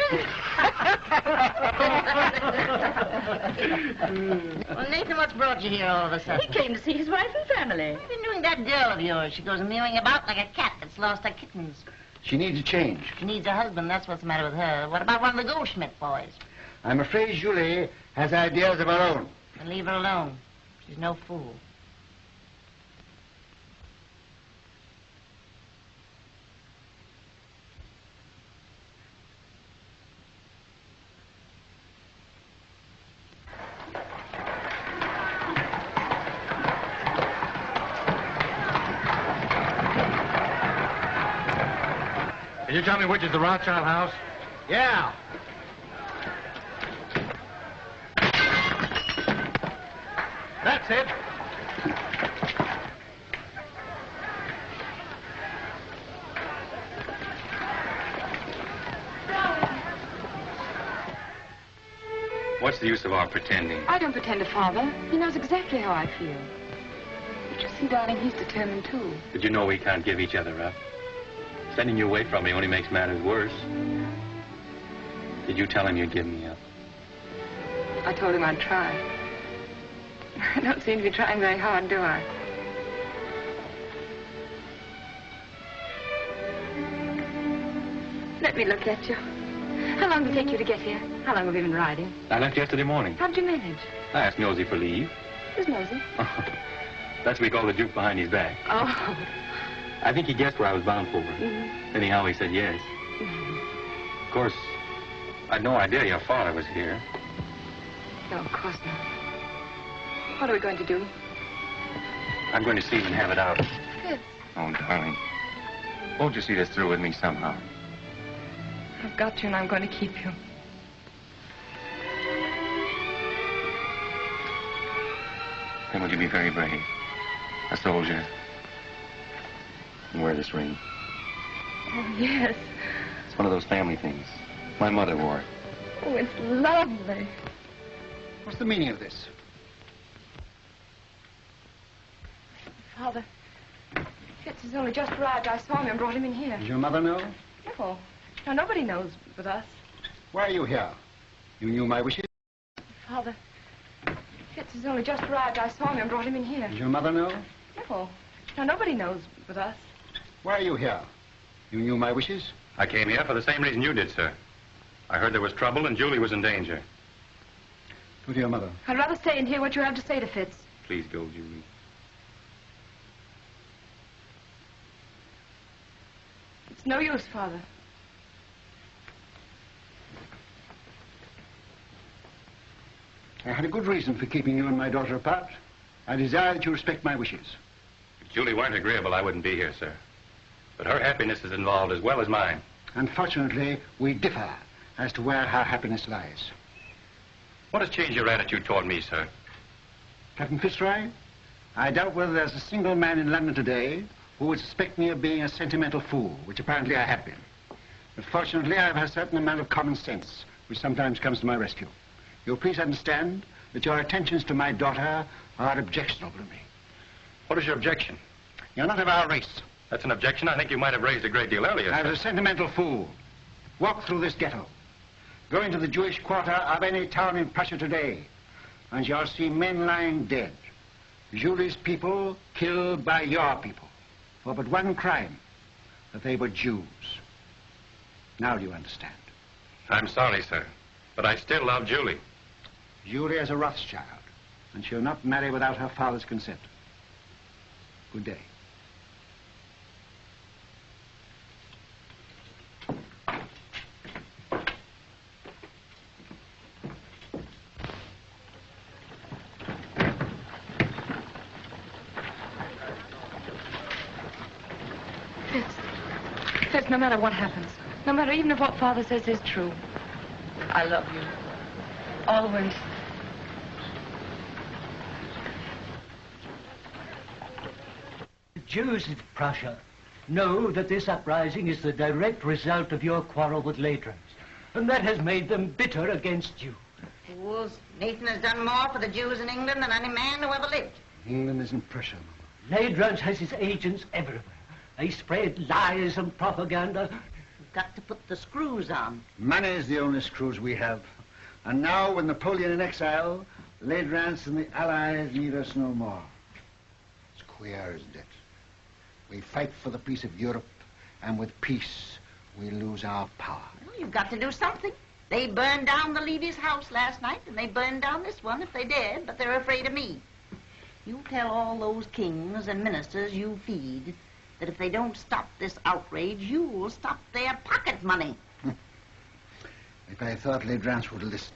Well, Nathan, what's brought you here all of a sudden? He came to see his wife and family. What have you been doing that girl of yours? She goes mewing about like a cat that's lost her kittens. She needs a change. She needs a husband, that's what's the matter with her. What about one of the Goldschmidt boys? I'm afraid Julie has ideas of her own. And leave her alone. She's no fool. Can you tell me which is the Rothschild house? Yeah. That's it. What's the use of our pretending? I don't pretend to Father. He knows exactly how I feel. But you see, darling, he's determined, too. Did you know we can't give each other up? Sending you away from me only makes matters worse. Did you tell him you'd give me up? I told him I'd try. I don't seem to be trying very hard, do I? Let me look at you. How long did it take you to get here? How long have you been riding? I left yesterday morning. How did you manage? I asked Nosy for leave. Who's Nosy? That's what we call the juke behind his back. Oh. I think he guessed where I was bound for. Anyhow, he said yes. Of course, I'd no idea your father was here. No, of course not. What are we going to do? I'm going to see him and have it out. Fitz, Oh, darling. Won't you see this through with me somehow? I've got you and I'm going to keep you. Then will you be very brave? A soldier. And wear this ring. Oh, yes. It's one of those family things. My mother wore it. Oh, it's lovely. What's the meaning of this? Father, Fitz has only just arrived. I saw him and brought him in here. Does your mother know? No. No, nobody knows but us. Why are you here? You knew my wishes? Father, Fitz has only just arrived. I saw him and brought him in here. Does your mother know? No. No, nobody knows but us. Why are you here? You knew my wishes? I came here for the same reason you did, sir. I heard there was trouble and Julie was in danger. Go to your mother. I'd rather stay and hear what you have to say to Fitz. Please go, Julie. It's no use, Father. I had a good reason for keeping you and my daughter apart. I desire that you respect my wishes. If Julie weren't agreeable, I wouldn't be here, sir. But her happiness is involved as well as mine. Unfortunately, we differ as to where her happiness lies. What has changed your attitude toward me, sir? Captain Fitzroy, I doubt whether there's a single man in London today who would suspect me of being a sentimental fool, which apparently I have been. But fortunately, I have a certain amount of common sense, which sometimes comes to my rescue. You'll please understand that your attentions to my daughter are objectionable to me. What is your objection? You're not of our race. That's an objection I think you might have raised a great deal earlier, I sir. was a sentimental fool. Walk through this ghetto. Go into the Jewish quarter of any town in Prussia today, and you'll see men lying dead. Julie's people killed by your people for but one crime, that they were Jews. Now do you understand? I'm sorry, sir, but I still love Julie. Julie is a Rothschild, and she'll not marry without her father's consent. Good day. Fitz, no matter what happens, no matter even if what Father says is true, I love you. Always. The Jews of Prussia know that this uprising is the direct result of your quarrel with Ladrans, and that has made them bitter against you. Fools. Nathan has done more for the Jews in England than any man who ever lived. England isn't Prussia. Ladrans has his agents everywhere. They spread lies and propaganda. You've got to put the screws on. Money is the only screws we have. And now, with Napoleon in exile, Ladrans and the Allies need us no more. It's queer, isn't it? We fight for the peace of Europe, and with peace, we lose our power. Well, you've got to do something. They burned down the Levy's house last night, and they burned down this one if they dared, but they're afraid of me. You tell all those kings and ministers you feed that if they don't stop this outrage, you'll stop their pocket money. If I thought Ledrans would listen,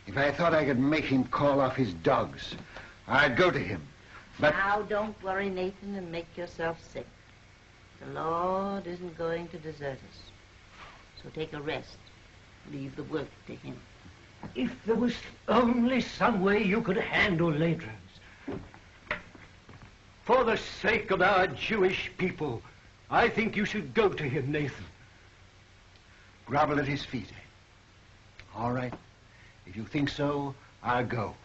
if I thought I could make him call off his dogs, I'd go to him. But now, don't worry, Nathan, and make yourself sick. The Lord isn't going to desert us. So take a rest. Leave the work to him. If there was only some way you could handle Ledrans. For the sake of our Jewish people, I think you should go to him, Nathan. Grovel at his feet. All right. If you think so, I'll go.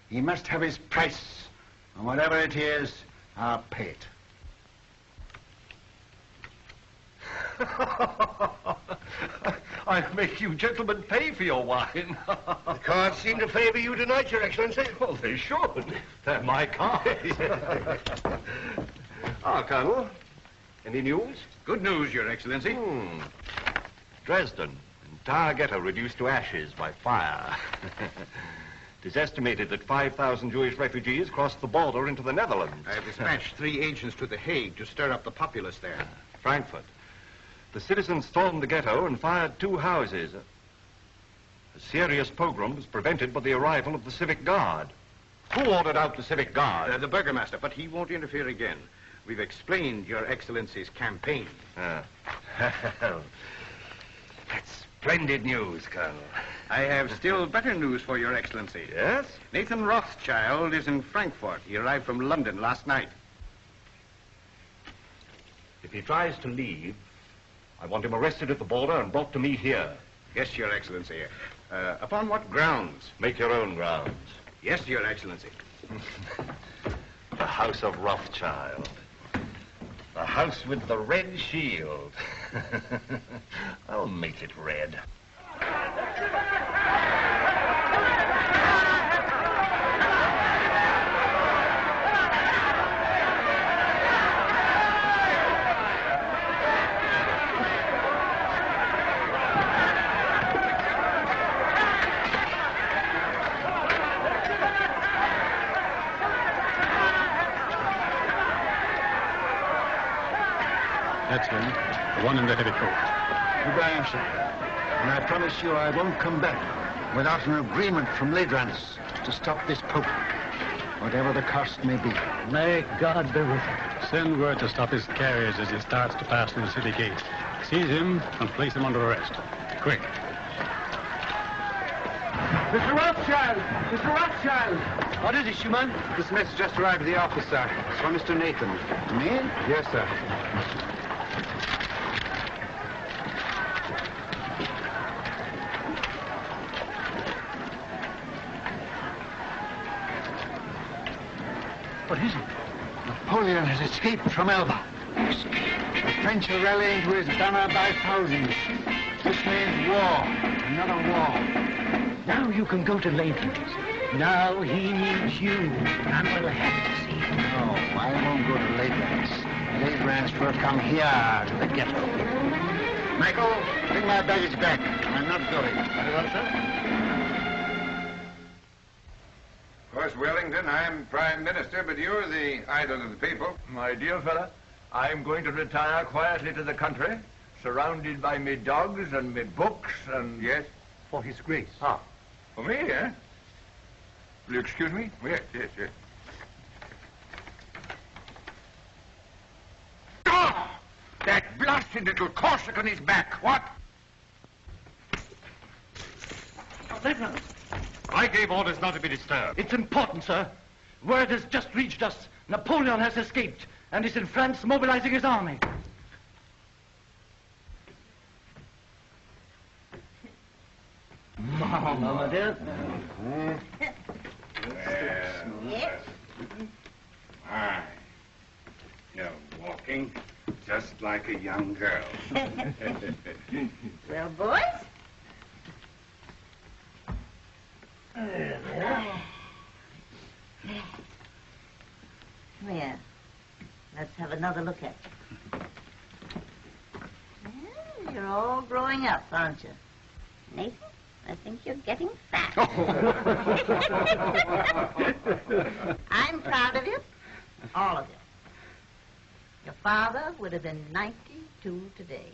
He must have his price, and whatever it is, I'll pay it. I'll make you gentlemen pay for your wine. The cards seem to favor you tonight, Your Excellency. Well, they should. They're my cards. Colonel, any news? Good news, Your Excellency. Dresden, entire ghetto reduced to ashes by fire. It is estimated that 5,000 Jewish refugees crossed the border into the Netherlands. I have dispatched 3 agents to The Hague to stir up the populace there. Frankfurt. The citizens stormed the ghetto and fired 2 houses. A serious pogrom was prevented by the arrival of the Civic Guard. Who ordered out the Civic Guard? The Burgomaster, but he won't interfere again. We've explained Your Excellency's campaign. That's splendid news, Colonel. I have still better news for Your Excellency. Yes? Nathan Rothschild is in Frankfurt. He arrived from London last night. If he tries to leave, I want him arrested at the border and brought to me here. Yes, Your Excellency. Upon what grounds? Make your own grounds. Yes, Your Excellency. The House of Rothschild. The house with the red shield. I'll make it red. That's him. The one in the heavy coat. Goodbye, sir. And I promise you I won't come back without an agreement from Ledrans to stop this pope, whatever the cost may be. May God be with him. Send word to stop his carriers as he starts to pass through the city gate. Seize him and place him under arrest. Quick. Mr. Rothschild! Mr. Rothschild! What is it, Schumann? This message just arrived at the office, sir. It's from Mr. Nathan. Me? Yes, sir. What is it? Napoleon has escaped from Elba. The French are rallying to his banner by thousands. This means war. Another war. Now you can go to Ledrans. Now he needs you, and we'll have to see him. No, I won't go to Ledrans. Ledrans will come here to the ghetto. Michael, bring my baggage back. I'm not going. Very well, sir. Of course, Wellington, I'm Prime Minister, but you're the idol of the people. My dear fella, I'm going to retire quietly to the country, surrounded by me dogs and me books and... Yes? For His Grace. Ah, for me, eh? Will you excuse me? Yes, yes, yes. Ah! That blasted little Corsican is back. What? Ledrans. I gave orders not to be disturbed. It's important, sir. Word has just reached us. Napoleon has escaped and is in France mobilizing his army. Mama, dear. Yes? My, you're walking just like a young girl. Well, boys? Come here. Let's have another look at you. Well, you're all growing up, aren't you? Nathan, I think you're getting fat. I'm proud of you. All of you. Your father would have been 92 today.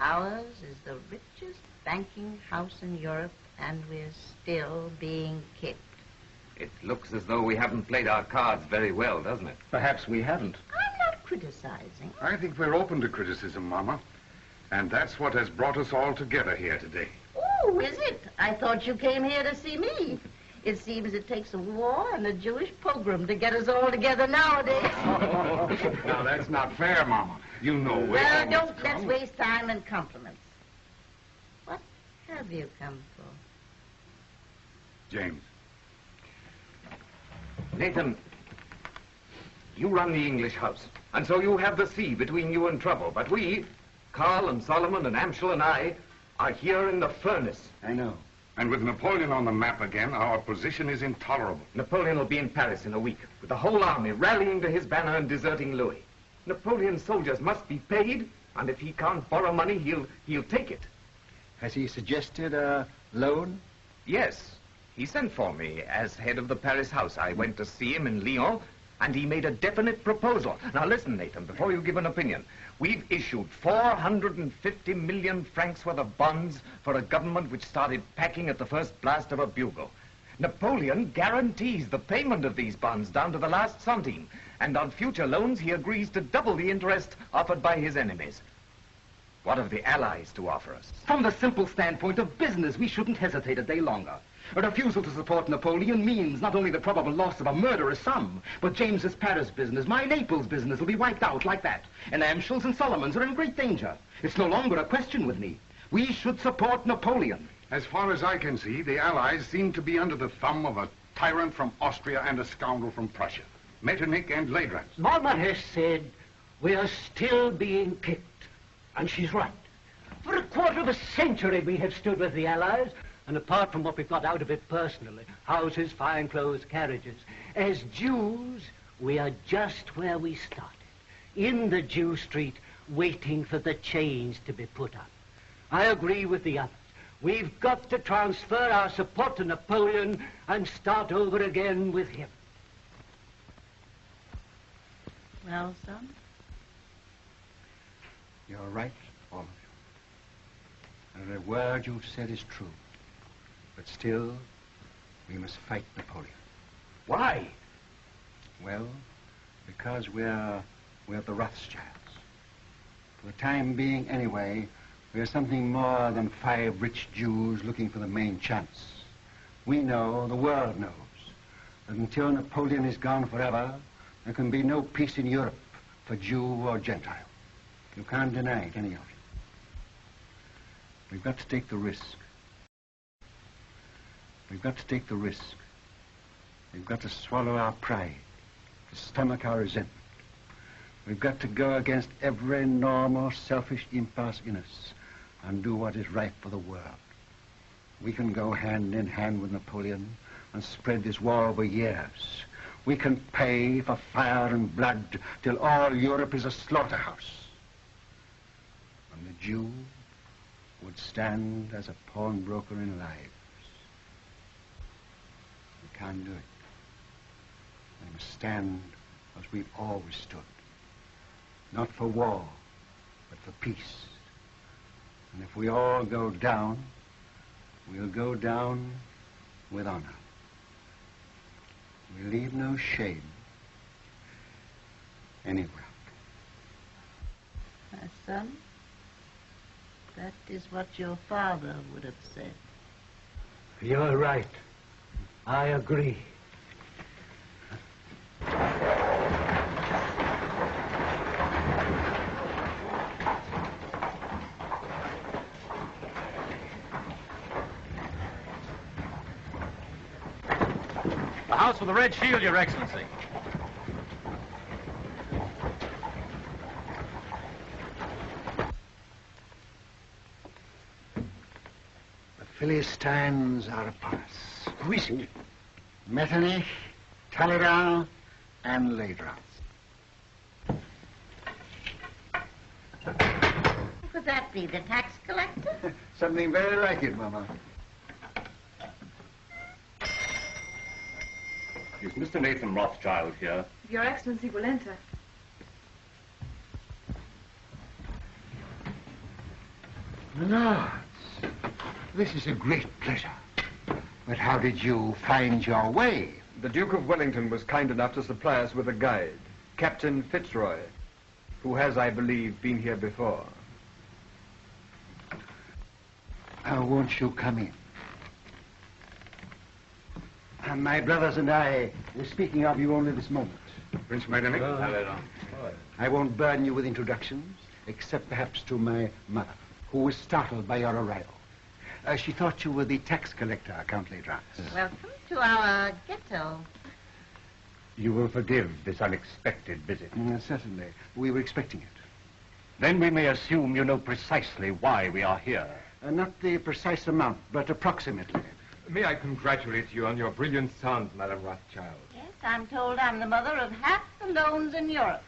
Ours is the richest banking house in Europe, and we're still being kicked. It looks as though we haven't played our cards very well, doesn't it? Perhaps we haven't. I'm not criticizing. I think we're open to criticism, Mama. And that's what has brought us all together here today. Oh, is it? I thought you came here to see me. It seems it takes a war and a Jewish pogrom to get us all together nowadays. Now, that's not fair, Mama. You know we Well, always don't come. let's waste time in compliments. What have you come for? James. Nathan, you run the English house, and so you have the sea between you and trouble. But we, Carl and Solomon and Amschel and I, are here in the furnace. I know. And with Napoleon on the map again, our position is intolerable. Napoleon will be in Paris in a week, with the whole army rallying to his banner and deserting Louis. Napoleon's soldiers must be paid, and if he can't borrow money, he'll take it. Has he suggested a loan? Yes. He sent for me as head of the Paris house. I went to see him in Lyon, and he made a definite proposal. Now listen, Nathan, before you give an opinion. We've issued 450 million francs worth of bonds for a government which started packing at the first blast of a bugle. Napoleon guarantees the payment of these bonds down to the last centime, and on future loans he agrees to double the interest offered by his enemies. What have the Allies to offer us? From the simple standpoint of business, we shouldn't hesitate a day longer. A refusal to support Napoleon means not only the probable loss of a murderous sum, but James's Paris business, my Naples business, will be wiped out like that. And Amschel's and Solomon's are in great danger. It's no longer a question with me. We should support Napoleon. As far as I can see, the Allies seem to be under the thumb of a tyrant from Austria and a scoundrel from Prussia. Metternich and Leidrans. Mama has said we are still being kicked. And she's right. For a quarter of a century we have stood with the Allies. And apart from what we've got out of it personally, houses, fine clothes, carriages, as Jews, we are just where we started. In the Jew street, waiting for the change to be put up. I agree with the others. We've got to transfer our support to Napoleon and start over again with him. Well, son? You're right, all of you. And every word you've said is true. But still, we must fight Napoleon. Why? Well, because we're the Rothschilds. For the time being, anyway, we're something more than 5 rich Jews looking for the main chance. We know, the world knows, that until Napoleon is gone forever, there can be no peace in Europe for Jew or Gentile. You can't deny it, any of you. We've got to take the risk. We've got to take the risk. We've got to swallow our pride, to stomach our resentment. We've got to go against every normal, selfish impulse in us and do what is right for the world. We can go hand in hand with Napoleon and spread this war over years. We can pay for fire and blood till all Europe is a slaughterhouse. And the Jew would stand as a pawnbroker in lives. We can't do it. We must stand as we've always stood. Not for war, but for peace. And if we all go down, we'll go down with honor. We leave no shame anywhere. My son, that is what your father would have said. You're right. I agree. The house with the red shield, Your Excellency. The Philistines are upon us. Who is it? Metternich, Talleyrand, and Leidrans. could that be? The tax collector? Something very like it, Mama. Is Mr. Nathan Rothschild here? Your Excellency will enter. Lords, this is a great pleasure. But how did you find your way? The Duke of Wellington was kind enough to supply us with a guide, Captain Fitzroy, who has, I believe, been here before. Won't you come in? My brothers and I were speaking of you only this moment. Prince Metternich? I won't burden you with introductions, except perhaps to my mother, who was startled by your arrival. She thought you were the tax collector, Count Ledrans. Welcome to our ghetto. You will forgive this unexpected visit. Certainly. We were expecting it. Then we may assume you know precisely why we are here. Not the precise amount, but approximately. May I congratulate you on your brilliant son, Madame Rothschild? Yes, I'm told I'm the mother of half the loans in Europe.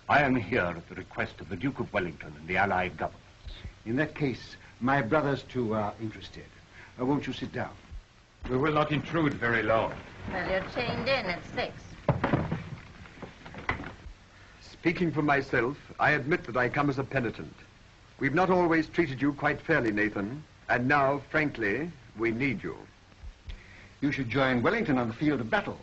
I am here at the request of the Duke of Wellington and the Allied governments. In that case, my brothers, too, are interested. Won't you sit down? We will not intrude very long. Well, you're chained in at 6. Speaking for myself, I admit that I come as a penitent. We've not always treated you quite fairly, Nathan, and now, frankly, we need you. You should join Wellington on the field of battle.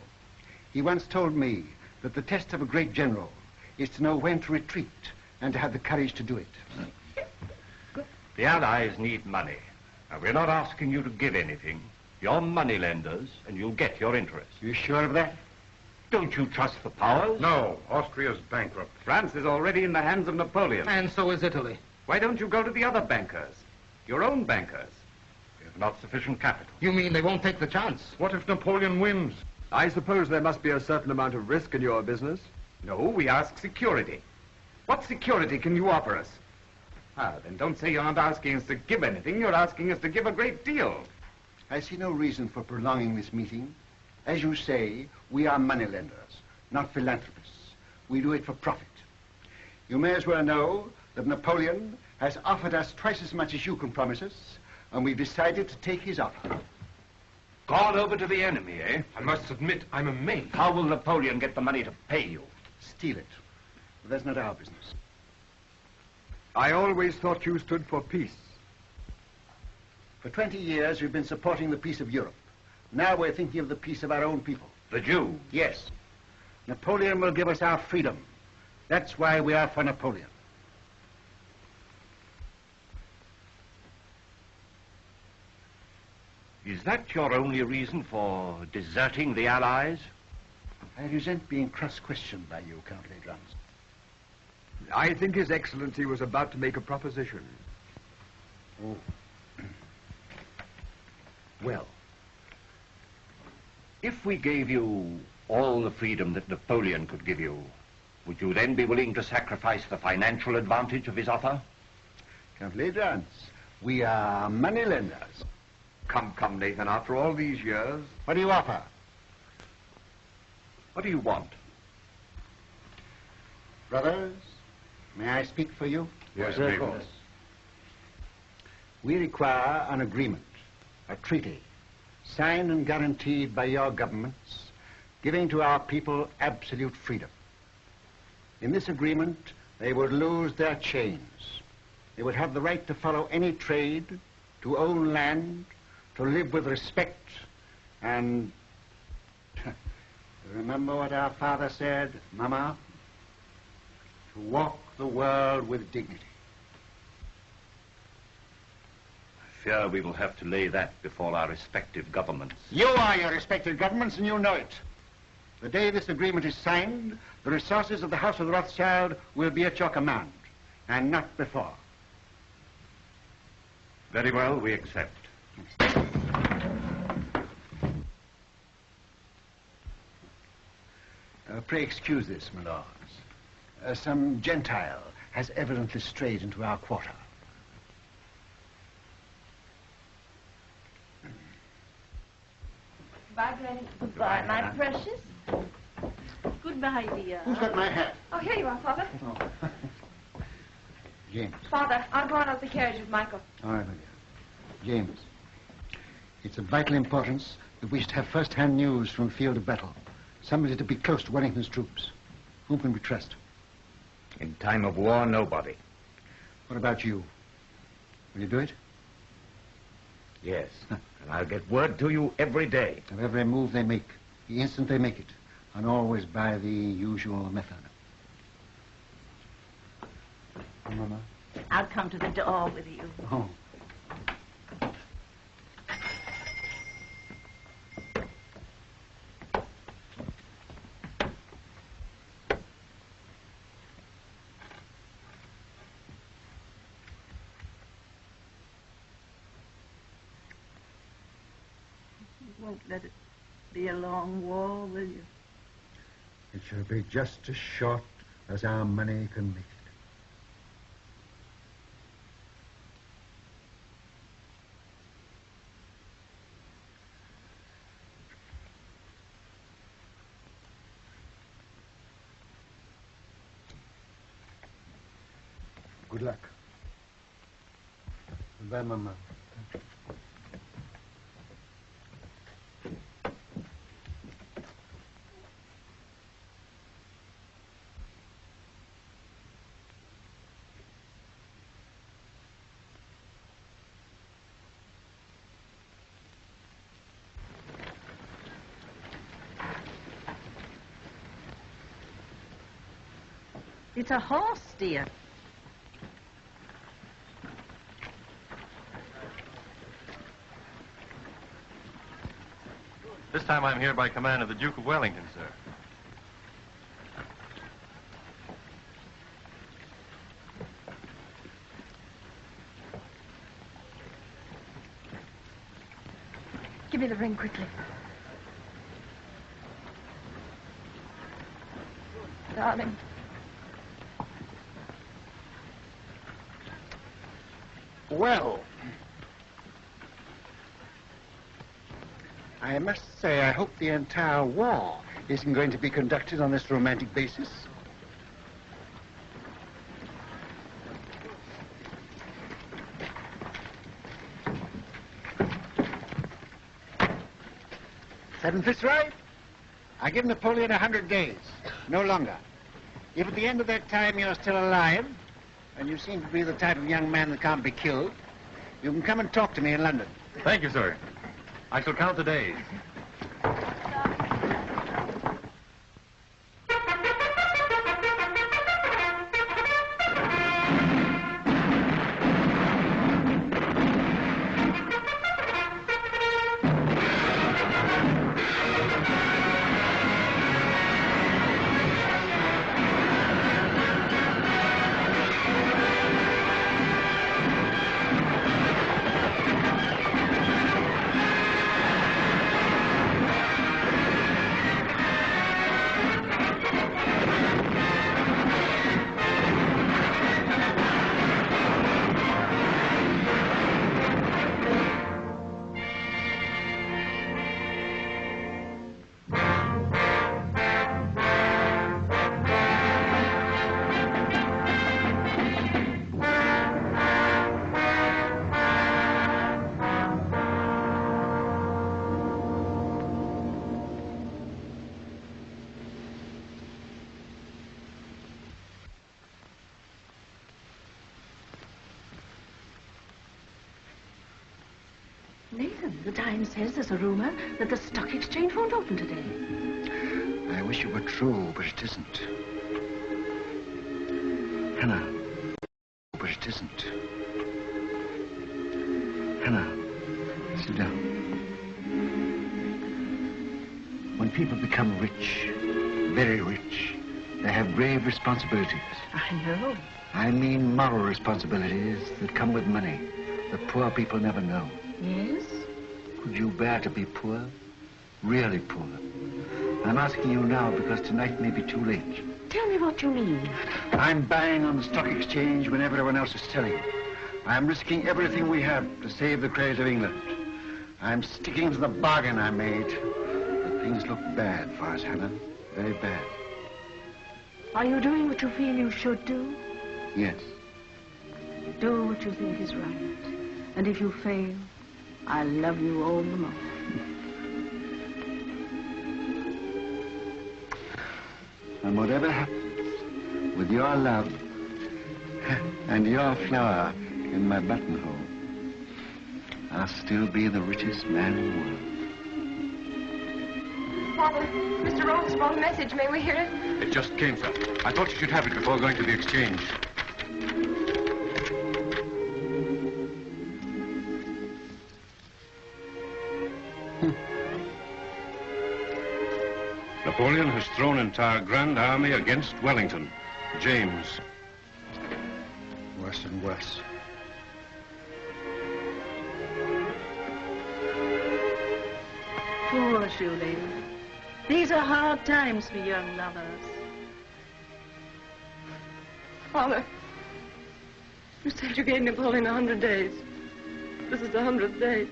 He once told me that the test of a great general is to know when to retreat and to have the courage to do it. The Allies need money. Now, we're not asking you to give anything. You're money lenders, and you'll get your interest. You sure of that? Don't you trust the powers? No, Austria's bankrupt. France is already in the hands of Napoleon. And so is Italy. Why don't you go to the other bankers? Your own bankers. We have not sufficient capital. You mean they won't take the chance? What if Napoleon wins? I suppose there must be a certain amount of risk in your business. No, we ask security. What security can you offer us? Ah, then don't say you're not asking us to give anything. You're asking us to give a great deal. I see no reason for prolonging this meeting. As you say, we are moneylenders, not philanthropists. We do it for profit. You may as well know that Napoleon has offered us twice as much as you can promise us, and we've decided to take his offer. Gone over to the enemy, eh? I must admit, I'm amazed. How will Napoleon get the money to pay you? Steal it. But that's not our business. I always thought you stood for peace. For 20 years, we've been supporting the peace of Europe. Now we're thinking of the peace of our own people. The Jews? Yes. Napoleon will give us our freedom. That's why we are for Napoleon. Is that your only reason for deserting the Allies? I resent being cross-questioned by you, Count Ledrans. I think His Excellency was about to make a proposition. Oh. Well, if we gave you all the freedom that Napoleon could give you, would you then be willing to sacrifice the financial advantage of his offer? Count Ledrans, we are moneylenders. Come, Nathan, after all these years... What do you offer? What do you want? Brothers, may I speak for you? Yes, of course. We require an agreement, a treaty, signed and guaranteed by your governments, giving to our people absolute freedom. In this agreement, they would lose their chains. They would have the right to follow any trade, to own land, to live with respect, and remember what our father said, Mama? To walk the world with dignity. I fear we will have to lay that before our respective governments. You are your respective governments, and you know it. The day this agreement is signed, the resources of the House of Rothschild will be at your command, and not before. Very well, we accept. Pray excuse this, my lords. Some Gentile has evidently strayed into our quarter. Goodbye, Granny. Goodbye, my precious. Goodbye, dear. Who's got my hat? Oh, here you are, Father. James. Father, I'll go out of the carriage with Michael. All right, my dear. James, it's of vital importance that we should have first-hand news from the field of battle. Somebody to be close to Wellington's troops. Whom can we trust? In time of war, nobody. What about you? Will you do it? Yes. And I'll get word to you every day. Of every move they make, the instant they make it, and always by the usual method. Mama? I'll come to the door with you. Oh. You won't let it be a long war, will you? It shall be just as short as our money can make it. Good luck. Goodbye, Mama. It's a horse, dear. This time I'm here by command of the Duke of Wellington, sir. Give me the ring quickly. Darling. Well, I must say I hope the entire war isn't going to be conducted on this romantic basis. Seven Fitzroy, I give Napoleon 100 days, no longer. If at the end of that time you're still alive, and you seem to be the type of young man that can't be killed, you can come and talk to me in London. Thank you, sir. I shall count the days. Nathan, the Times says there's a rumor that the stock exchange won't open today. I wish it were true, but it isn't. Hannah, but it isn't. Hannah, sit down. When people become rich, very rich, they have grave responsibilities. I know. I mean moral responsibilities that come with money that poor people never know. Yes? Could you bear to be poor? Really poor? I'm asking you now because tonight may be too late. Tell me what you mean. I'm buying on the stock exchange when everyone else is selling. I'm risking everything we have to save the credit of England. I'm sticking to the bargain I made. But things look bad for us, Hannah. Very bad. Are you doing what you feel you should do? Yes. Do what you think is right. And if you fail, I'll love you all the more. And whatever happens, with your love and your flower in my buttonhole, I'll still be the richest man in the world. Father, Mr. Ross brought a message. May we hear it? It just came, sir. I thought you should have it before going to the exchange. Napoleon has thrown entire Grand Army against Wellington. James. Worse and worse. Poor shoe lady. These are hard times for young lovers. Father, you said you gave Napoleon 100 days. This is the 100th day.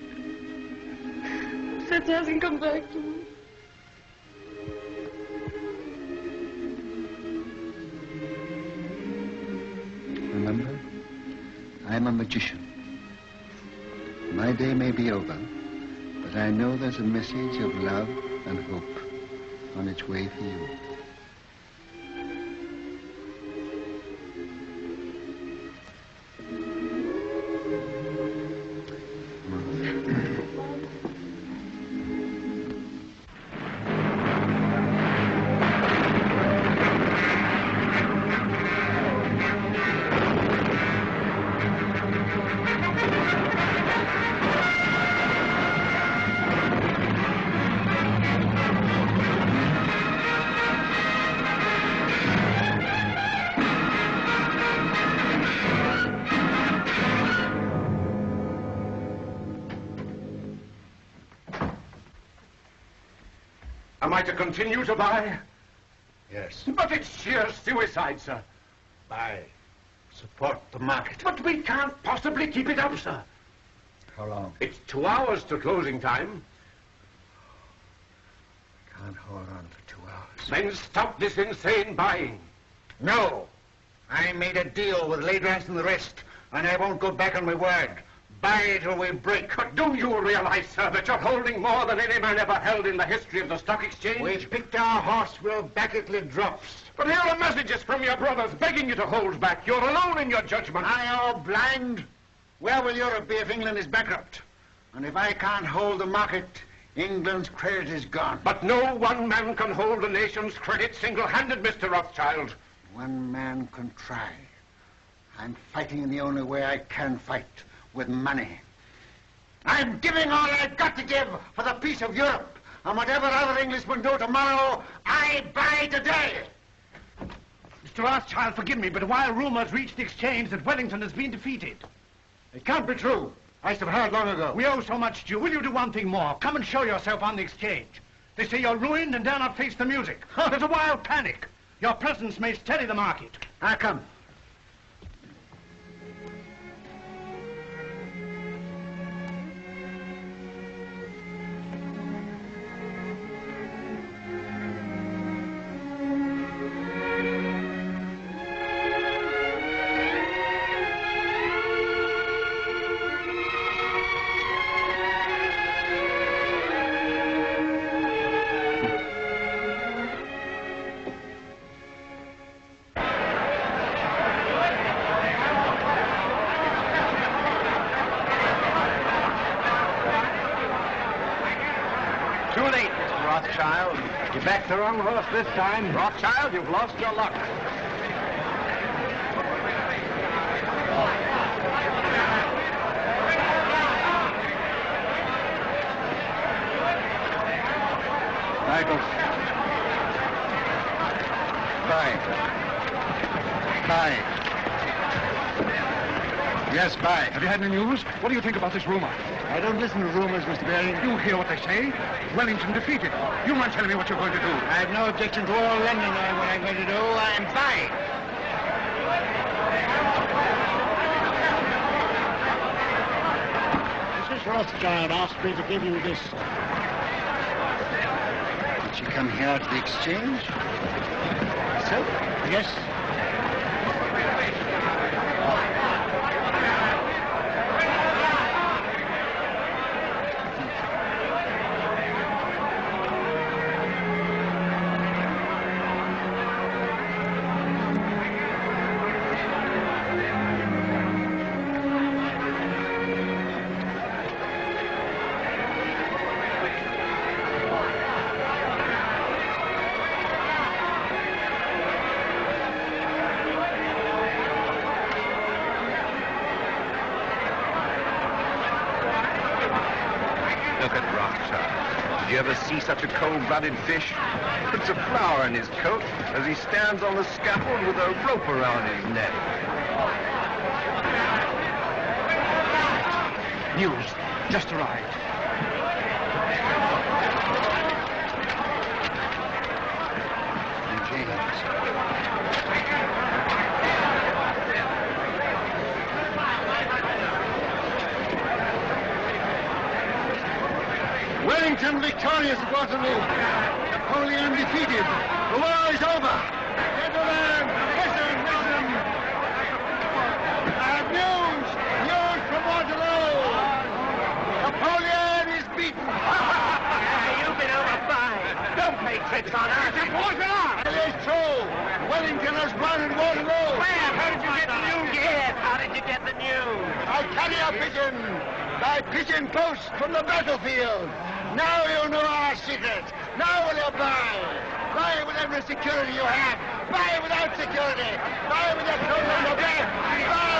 Fitz hasn't come back to me. Remember, I'm a magician. My day may be over, but I know there's a message of love and hope on its way for you. Am I to continue to buy? Yes. But it's sheer suicide, sir. Buy. Support the market. But we can't possibly keep it up, sir. How long? It's 2 hours to closing time. Can't hold on for 2 hours. Then stop this insane buying. No. I made a deal with Ladrans and the rest, and I won't go back on my word. Buy till we break. But do you realize, sir, that you're holding more than any man ever held in the history of the stock exchange? We've picked our horse. We'll back it till it drops. But here are messages from your brothers begging you to hold back. You're alone in your judgment. Are you blind? Where will Europe be if England is bankrupt? And if I can't hold the market, England's credit is gone. But no one man can hold a nation's credit single-handed, Mr. Rothschild. One man can try. I'm fighting in the only way I can fight, with money. I'm giving all I've got to give for the peace of Europe. And whatever other Englishmen do tomorrow, I buy today. Mr. Rothschild, forgive me, but while rumors reach the exchange that Wellington has been defeated. It can't be true. I should have heard long ago. We owe so much to you. Will you do one thing more? Come and show yourself on the exchange. They say you're ruined and dare not face the music. There's a wild panic. Your presence may steady the market. I'll come. Too late, Mr. Rothschild. You backed the wrong horse this time. Rothschild, you've lost your luck. Michael. Buy. Yes, buy. Have you had any news? What do you think about this rumor? I don't listen to rumors, Mr. Baring. You hear what they say? Wellington defeated. You mind telling me what you're going to do? I have no objection to all London knowing what I'm going to do. I'm buying. Mrs. Rothschild asked me to give you this. Did she come here to the exchange? So? Yes. ever see such a cold-blooded fish? Puts a flower in his coat as he stands on the scaffold with a rope around his neck. News. Just arrived. Wellington victorious at Waterloo. Napoleon defeated. The war is over. Gentlemen, listen, listen. I have news. News from Waterloo. Napoleon is beaten. You've been overfired. Don't play tricks on us. It's important. It is true. Wellington has won at Waterloo. Where? How did you get the news? Yes, how did you get the news? I carry a pigeon. By pigeon post from the battlefield. Now you know our secret. Now will you buy? Buy with every security you have. Buy without security. Buy with your coat on your back. Buy.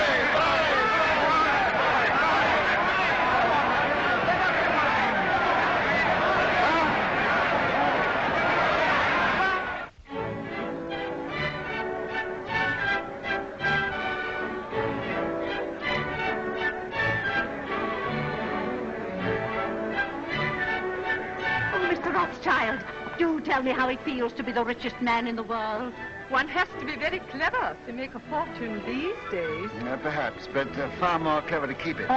Rothschild, do tell me how it feels to be the richest man in the world. One has to be very clever to make a fortune these days. Perhaps, but far more clever to keep it.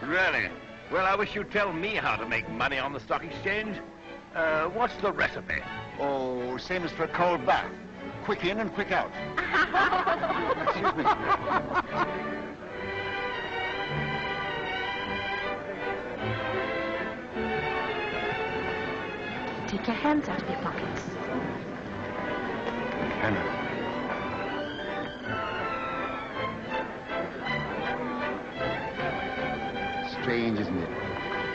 Really? Well, I wish you'd tell me how to make money on the stock exchange. What's the recipe? Oh, same as for a cold bath. Quick in and quick out. Excuse me. Take your hands out of your pockets. Hannah. Strange, isn't it?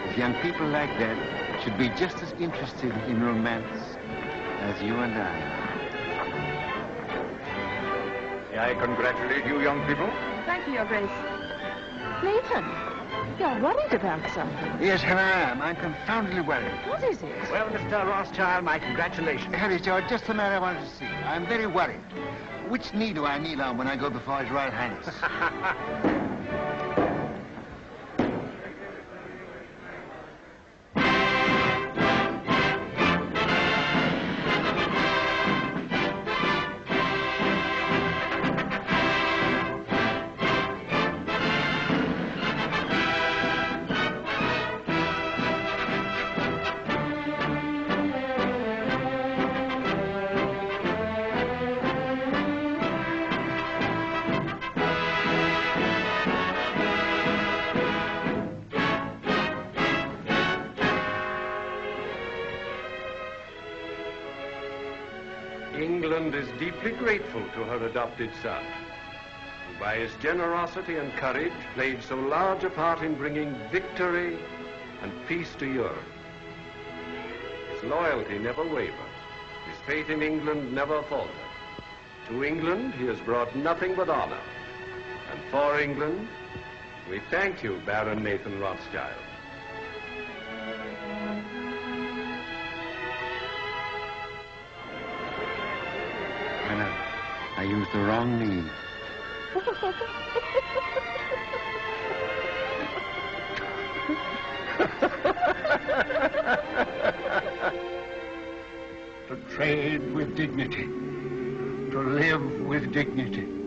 If young people like that should be just as interested in romance as you and I. May I congratulate you, young people? Thank you, Your Grace. Nathan, you're worried about something. Yes, Hannah, I am. I'm confoundedly worried. What is it? Well, Mr. Rothschild, my congratulations. Harry, George, just the man I wanted to see. I'm very worried. Which knee do I kneel on when I go before His Royal Highness? England is deeply grateful to her adopted son, who by his generosity and courage played so large a part in bringing victory and peace to Europe. His loyalty never wavered. His faith in England never faltered. To England he has brought nothing but honor. And for England, we thank you, Baron Nathan Rothschild. I used the wrong knee. To trade with dignity, to live with dignity.